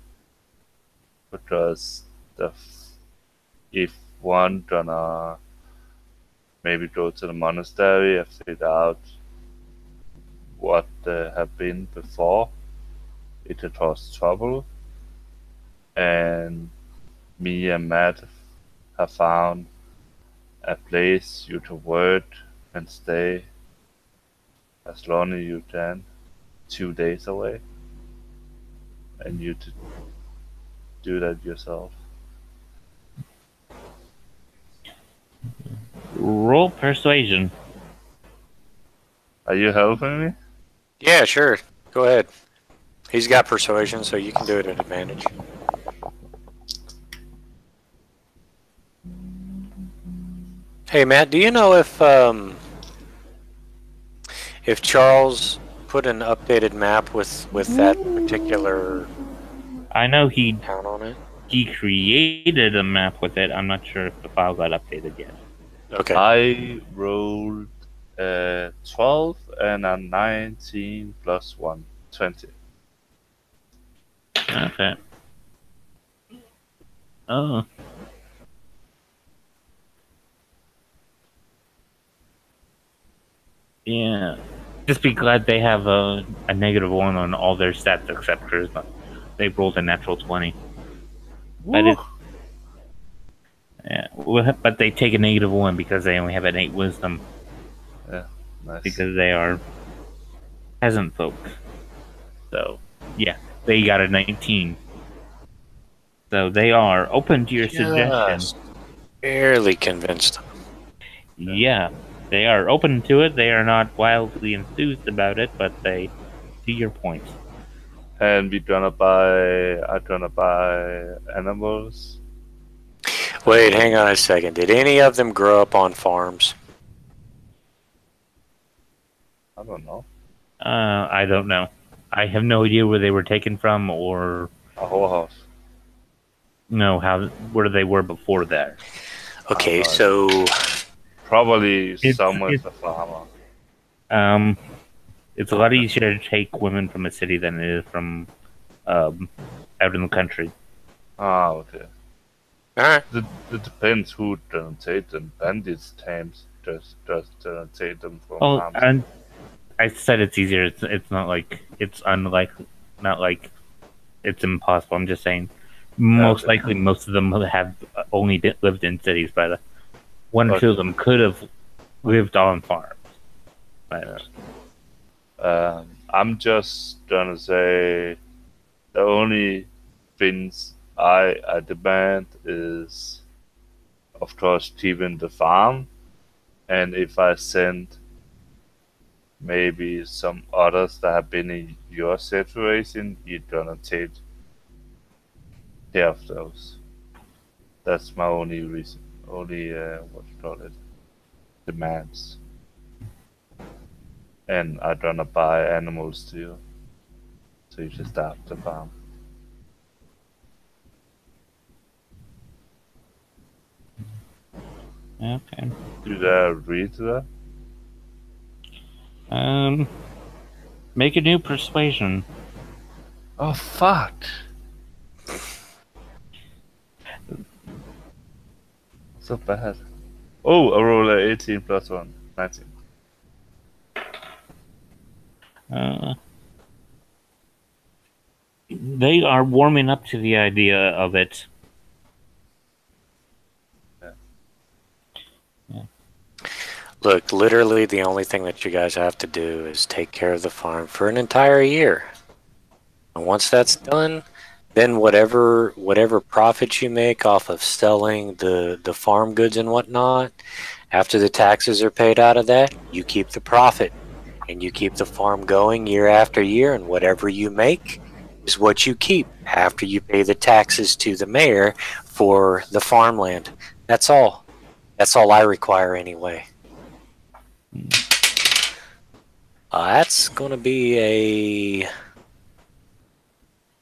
because if one gonna maybe go to the monastery and figure out what they have been before, it could cause trouble. And me and Matt have found a place you can work and stay as long as you can, 2 days away, and you to do that yourself. Roll persuasion. Are you helping me? Yeah, sure. Go ahead. He's got persuasion, so you can do it at advantage. Hey, Matt, do you know if Charles put an updated map with that particular I know he town on it? created a map with it. I'm not sure if the file got updated yet. Okay. I rolled a 12 and a 19 plus 1, 20. Okay. Oh. Yeah. Just be glad they have a -1 on all their stats except charisma. They rolled a natural 20. But Woo. but they take a -1 because they only have an 8 wisdom Yeah, nice. because they are peasant folk. So yeah, they got a 19. So they are open to your suggestions. Barely convinced. Yeah, they are open to it. They are not wildly enthused about it, but they see your point. And I'm gonna buy animals. Wait, hang on a second. Did any of them grow up on farms? I don't know. I don't know. I have no idea where they were taken from or A whole house. where they were before that. Okay, so Probably It's- someone's it's- a farmer. It's a lot easier to take women from a city than it is from out in the country. Ah, okay. alright. It depends who doesn't take them. Bandits tames just doesn't take them from Oh, farms. and I said it's easier. It's not like it's unlikely, not like it's impossible. I'm just saying, most Okay. likely, most of them have only lived in cities. But one or Okay. two of them could have lived on farms. But I'm just gonna say the only things I demand is, of course, keeping the farm, and if I send maybe some others that have been in your situation, you're gonna take care of those. That's my only reason, only what you call it, demands. And I'm gonna buy animals too, so you just start the farm. okay. Do they agree to that? Make a new persuasion. Oh fuck! So bad. Oh, I roll a 18 plus 1, 19. They are warming up to the idea of it. Look, literally the only thing that you guys have to do is take care of the farm for an entire year. And once that's done, then whatever profits you make off of selling the farm goods and whatnot, after the taxes are paid out of that, you keep the profit. And you keep the farm going year after year, and whatever you make is what you keep after you pay the taxes to the mayor for the farmland. That's all. That's all I require anyway. That's going to be a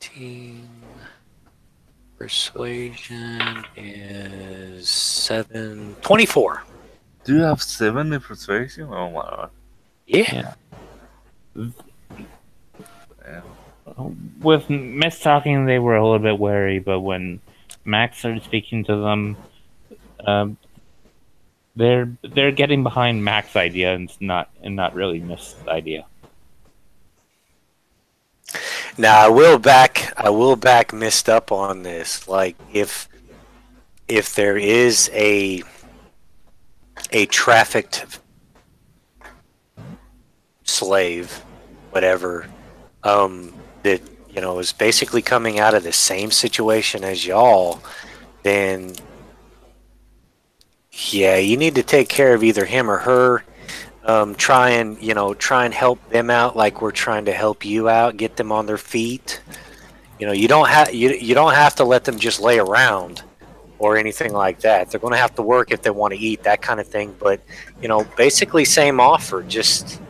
team persuasion is 24. Do you have 7 in persuasion? Oh my god. Yeah. Damn. With Miss talking, they were a little bit wary, but when Max started speaking to them, they're getting behind Max's idea and not really Miss' idea. Now I will back Mist up on this. Like if there is a trafficked slave, whatever, that is basically coming out of the same situation as y'all, then yeah, you need to take care of either him or her. Try and help them out like we're trying to help you out, get them on their feet. You don't have to let them just lay around or anything like that. They're going to have to work if they want to eat, that kind of thing. But basically same offer. Just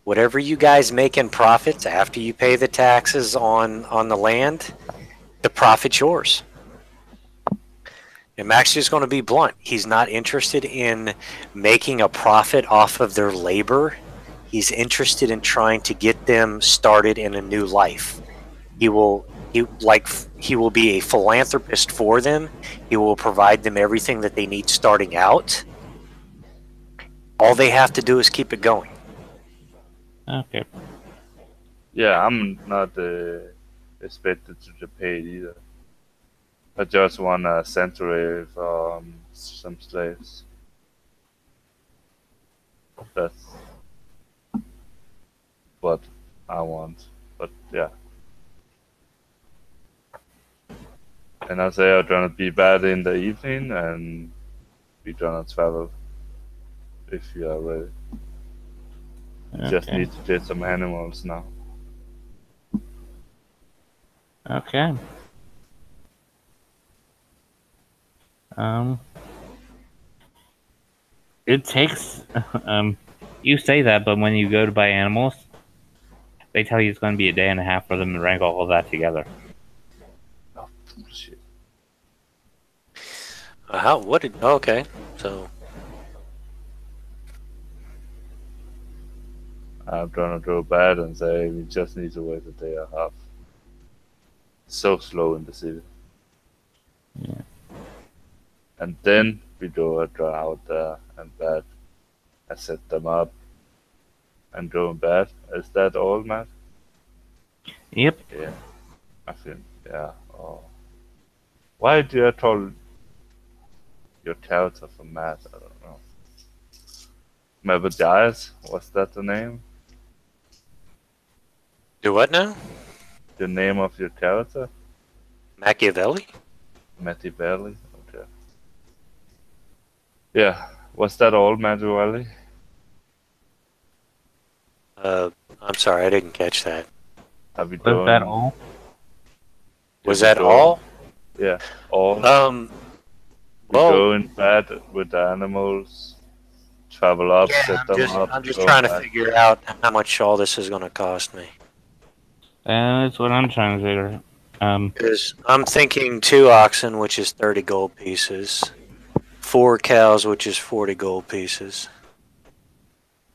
whatever you guys make in profits after you pay the taxes on the land, the profit's yours. And Max is going to be blunt. He's not interested in making a profit off of their labor. He's interested in trying to get them started in a new life. He will be a philanthropist for them. He will provide them everything that they need starting out. All they have to do is keep it going. Okay. Yeah, I'm not expected to get paid either. I just want a sanctuary for some slaves. That's what I want. But yeah. And I say I'm gonna be back in the evening and we're gonna travel if you are ready. Just Okay. need to get some animals now. Okay. It takes you say that, but when you go to buy animals, they tell you it's going to be a day and a half for them to wrangle all that together. Oh, shit. How? What did? Oh, okay, so I'm gonna go back and say we just need to wait a day and a half. So slow in the city. Yeah. And then we go out there and back. I set them up and go in bed. Is that all, Matt? Yep. Yeah. I think, yeah. Oh. Why did you call your character for Matt? I don't know. Mabadias? Was that the name? do what now? The name of your character? Machiavelli? Matty Bailey? Okay. Yeah. Was that all, Machiavelli? I'm sorry, I didn't catch that. Have you Was that all? Was that all? Yeah, all. Um, We well, go in bed with the animals, travel up, yeah, set them up. I'm just go trying to back. figure out how much all this is going to cost me. That's what I'm trying to figure. Because I'm thinking 2 oxen, which is 30 gold pieces, 4 cows, which is 40 gold pieces,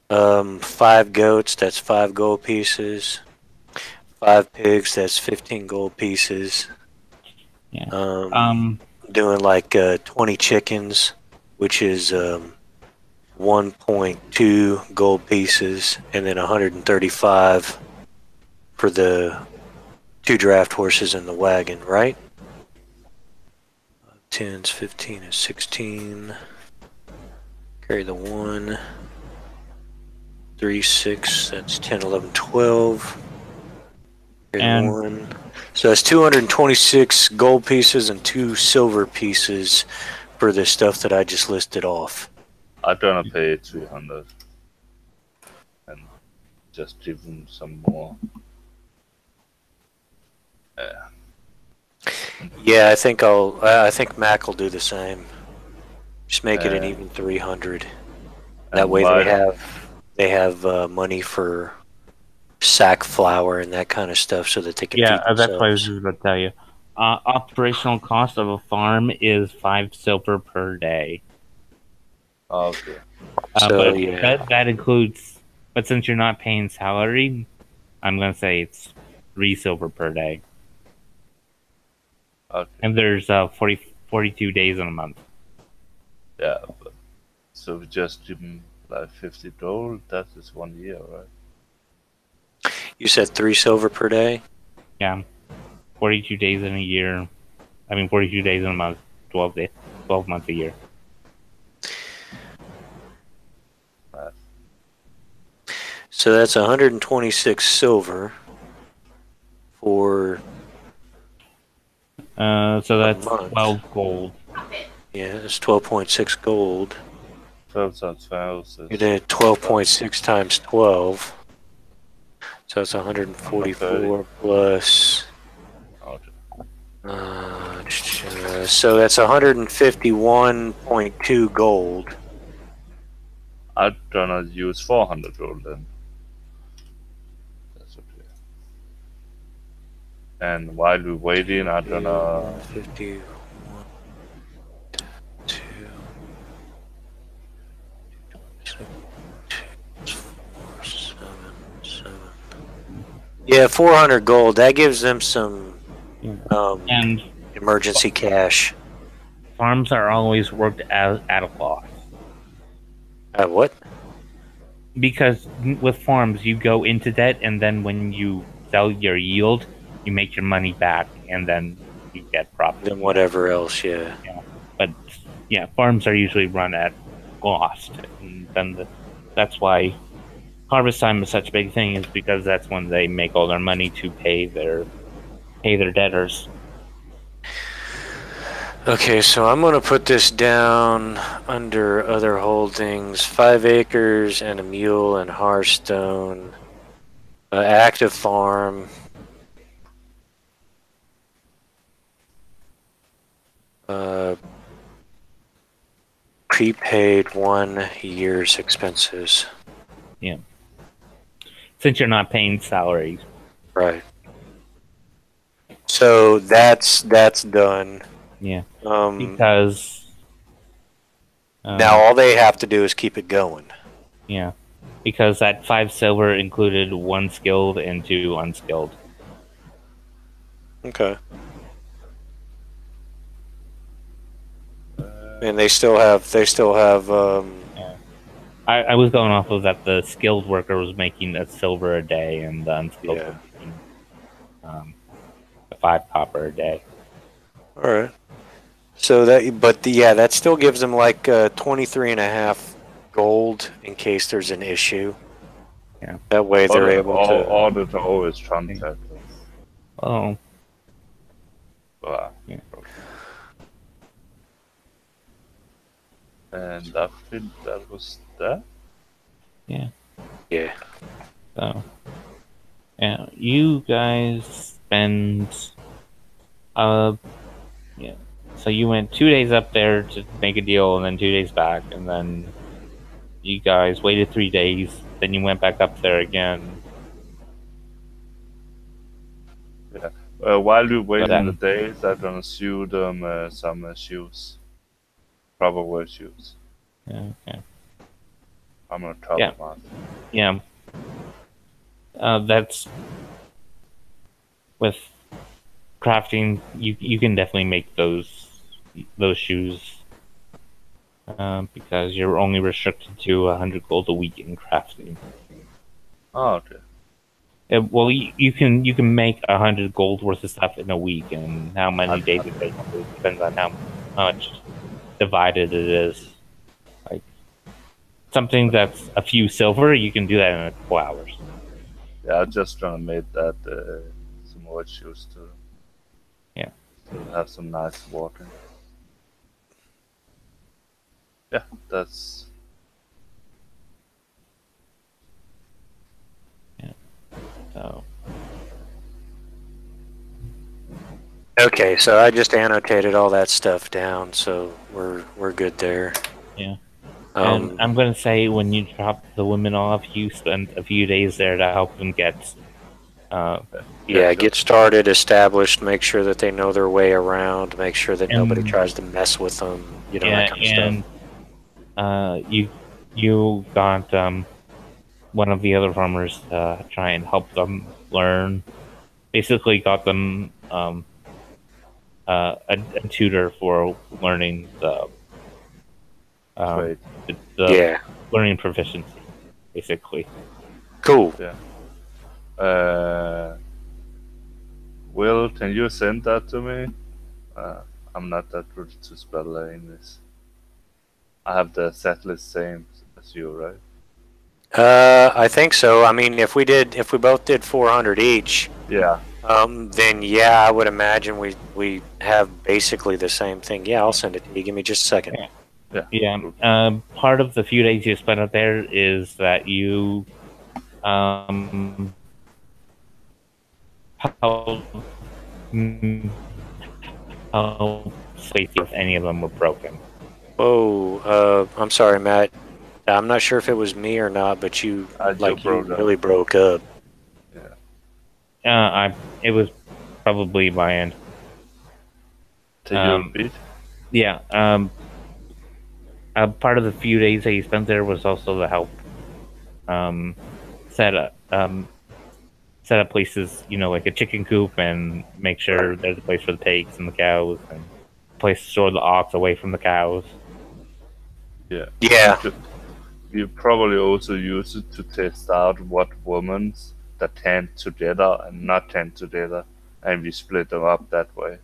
5 goats, that's 5 gold pieces, 5 pigs, that's 15 gold pieces. Yeah. Doing like 20 chickens, which is 1.2 gold pieces, and then 135 for the 2 draft horses in the wagon, right? 10s, 15 is 16. Carry the 1. 3, 6, that's 10, 11, 12. Carry And- the 1. So that's 226 gold pieces and 2 silver pieces for the stuff that I just listed off. I'm gonna pay 300 and just give them some more. Yeah, I think Mac will do the same. Just make it an Uh, even 300. That and way why- they have money for sack flour and that kind of stuff, so that they can Yeah, feed that's what I was themselves. just about to tell you. Operational cost of a farm is 5 silver per day. Okay. So, but yeah. that includes. But since you're not paying salary, I'm gonna say it's 3 silver per day. Okay. And there's 42 days in a month. Yeah. But, so we just give them like 50 gold. That is 1 year, right? You said 3 silver per day? Yeah, 42 days in a year. 42 days in a month. 12 months a year. Math. So that's 126 silver for, So that's month. 12 gold. yeah, it's 12.6 gold. 12 times 12 is You did 12.6 times 12. So it's 144 plus. Okay. So that's 151.2 gold. I'm gonna use 400 gold then. That's okay. And while we're waiting, I'm gonna 51, 2, 4, 7, 7. Yeah, 400 gold. That gives them some And emergency cash. farms are always worked at a loss. What? because with farms you go into debt, and then when you sell your yield, you make your money back, and then you get profit. Then whatever else, yeah. But yeah, farms are usually run at lost, and then that's why harvest time is such a big thing. Is because that's when they make all their money to pay their debtors. Okay, so I'm going to put this down under other holdings. 5 acres and a mule in Hearthstone. Active farm. Prepaid 1 year's expenses. Yeah. Since you're not paying salaries. Right. So that's done. Yeah. Um, Because now all they have to do is keep it going. Yeah. Because that 5 silver included 1 skilled and 2 unskilled. Okay. And they still have I was going off of that the skilled worker was making a silver a day, and the unskilled Yeah. was making a 5 copper a day. all right. So that still gives them like 23.5 gold in case there's an issue. Yeah. That way they're able to. Audit always transfer. Oh. Wow. Yeah. And I think that was that. Yeah. Yeah. So, yeah, you guys spend, yeah. So you went 2 days up there to make a deal, and then 2 days back, and then you guys waited 3 days. Then you went back up there again. Yeah. While you wait Then- in the days, I'm gonna sew them some shoes. Proper wear shoes. Yeah. Okay. I'm gonna travel Yeah. master. Yeah. That's with crafting. You can definitely make those shoes. Because you're only restricted to 100 gold a week in crafting. Oh, okay. Well, you can make 100 gold worth of stuff in a week, and how many days it takes depends on how much divided it is. Like something that's a few silver, you can do that in a couple hours. Yeah, I'm just gonna make that some more shoes too. Yeah. To have some nice water. Yeah, that's. So Okay, so I just annotated all that stuff down, so we're good there. yeah. Um, And I'm gonna say when you drop the women off, you spend a few days there to help them get. yeah, get started, established, make sure that they know their way around, make sure that nobody tries to mess with them, that kind of stuff. and you got one of the other farmers to try and help them learn. Basically, got them a tutor for learning the Great. Yeah, learning proficiency, basically. cool. Will, can you send that to me? I'm not that good to spell English. I have the set list same as you, right? I think so. I mean, if we both did 400 each, Yeah. then yeah, I would imagine we have basically the same thing. Yeah, I'll send it to you. Give me just a second. Yeah. Part of the few days you spent up there is that you help see if any of them were broken. Oh, I'm sorry, Matt. I'm not sure if it was me or not, but you really broke up. It was probably my end. Can you repeat? Yeah. Part of the few days that you spent there was also to help set up places, like a chicken coop, and make sure there's a place for the pigs and the cows, and a place to store the ox away from the cows. Yeah. Yeah. we probably also use it to test out what women that tend together and not tend together, and we split them up that way.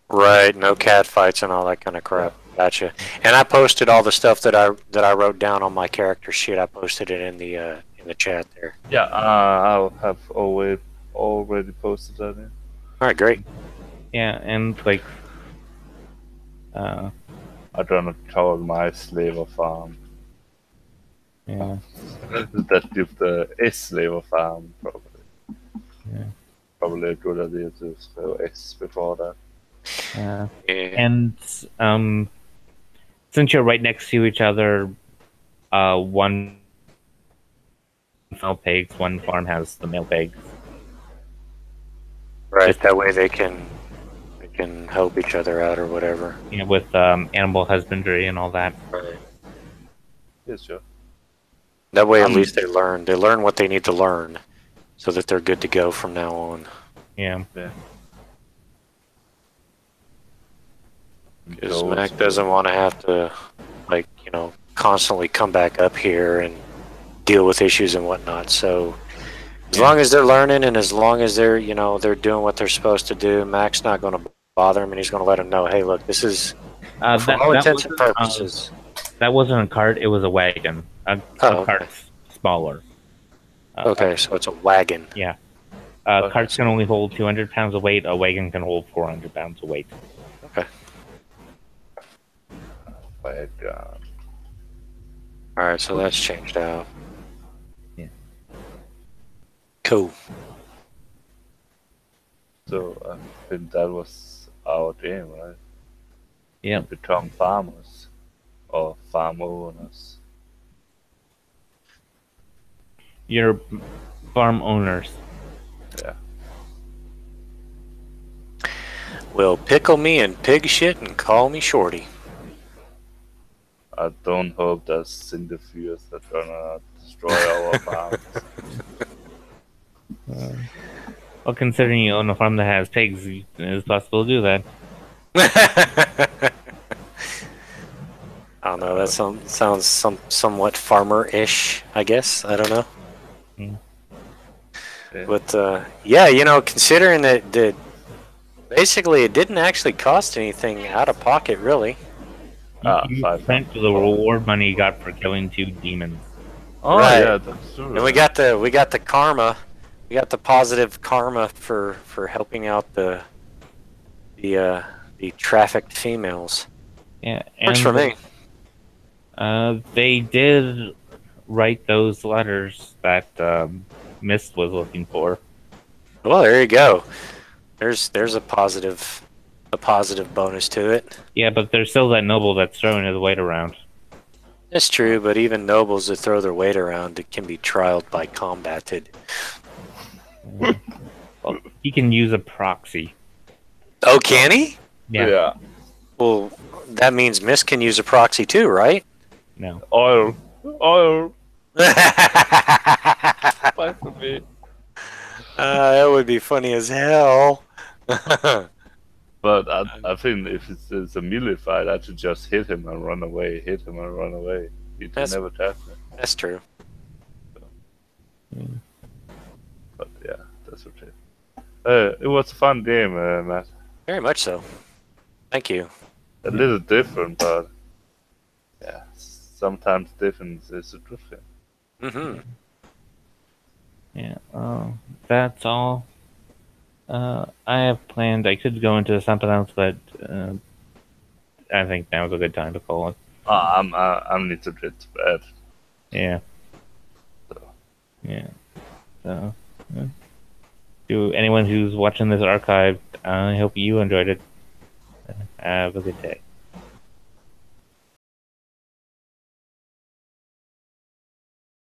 Right, no cat fights and all that kind of crap. Gotcha. And I posted all the stuff that I wrote down on my character sheet. I posted it in the chat there. Yeah, I have already posted that in. All right, great. Yeah, and like, I don't know, call my slaver farm. yeah, That gives the S slaver farm probably. Yeah. Probably a good idea to spell S before that. yeah. Yeah. And since you're right next to each other, one female pigs, one farm has the male pigs. Right, that way they can help each other out or whatever. You know, with animal husbandry and all that. Right. Yeah, sure. That way, at least they learn. They learn what they need to learn, so that they're good to go from now on. Yeah. Because Mac doesn't want to have to, like, you know, constantly come back up here and deal with issues and whatnot. So, as long as they're learning and as long as they're, you know, they're doing what they're supposed to do, Mac's not going to bother him, and he's going to let him know, hey, look, this is for all intents and purposes. That wasn't a cart; it was a wagon. A cart's smaller. Okay, so it's a wagon. Yeah. Carts can only hold 200 pounds of weight. A wagon can hold 400 pounds of weight. Okay. Wagon. All right, so that's changed out. Yeah. Cool. So I think that was our game, right? Yeah. Become farmers or farm owners. You're farm owners. Yeah. Well, pickle me in pig shit and call me Shorty. I don't hope there's centrifuges that are gonna destroy our farms. Well, considering you own a farm that has pigs, it's possible to do that. I don't know. That sounds somewhat farmer-ish, I guess. I don't know. Yeah. But yeah, you know, considering that basically it didn't actually cost anything out of pocket, really. You spent the reward money you got for killing 2 demons. Oh Right. yeah, that's true. And we got the karma, we got the positive karma for helping out the trafficked females. Yeah, Works for me. They did write those letters that Mist was looking for. Well, there you go. There's a positive bonus to it. Yeah, but there's still that noble that's throwing his weight around. That's true, but even nobles that throw their weight around, it can be trialed by combated. Well, he can use a proxy. Oh, can he? Yeah. Well, that means Mist can use a proxy too, right? No. Oil. That for me. would be funny as hell. But I think if it's a melee fight, I should just hit him and run away. He can never tap me. That's true. But yeah, that's okay. It was a fun game, Matt. Very much so. Thank you. A little different, but yeah, sometimes difference is a good thing. Mm-hmm. Yeah. That's all. I have planned. I could go into something else, but I think now's a good time to call it. I need to get to bed. Yeah. So. Yeah. So, to anyone who's watching this archive, I hope you enjoyed it. Have a good day.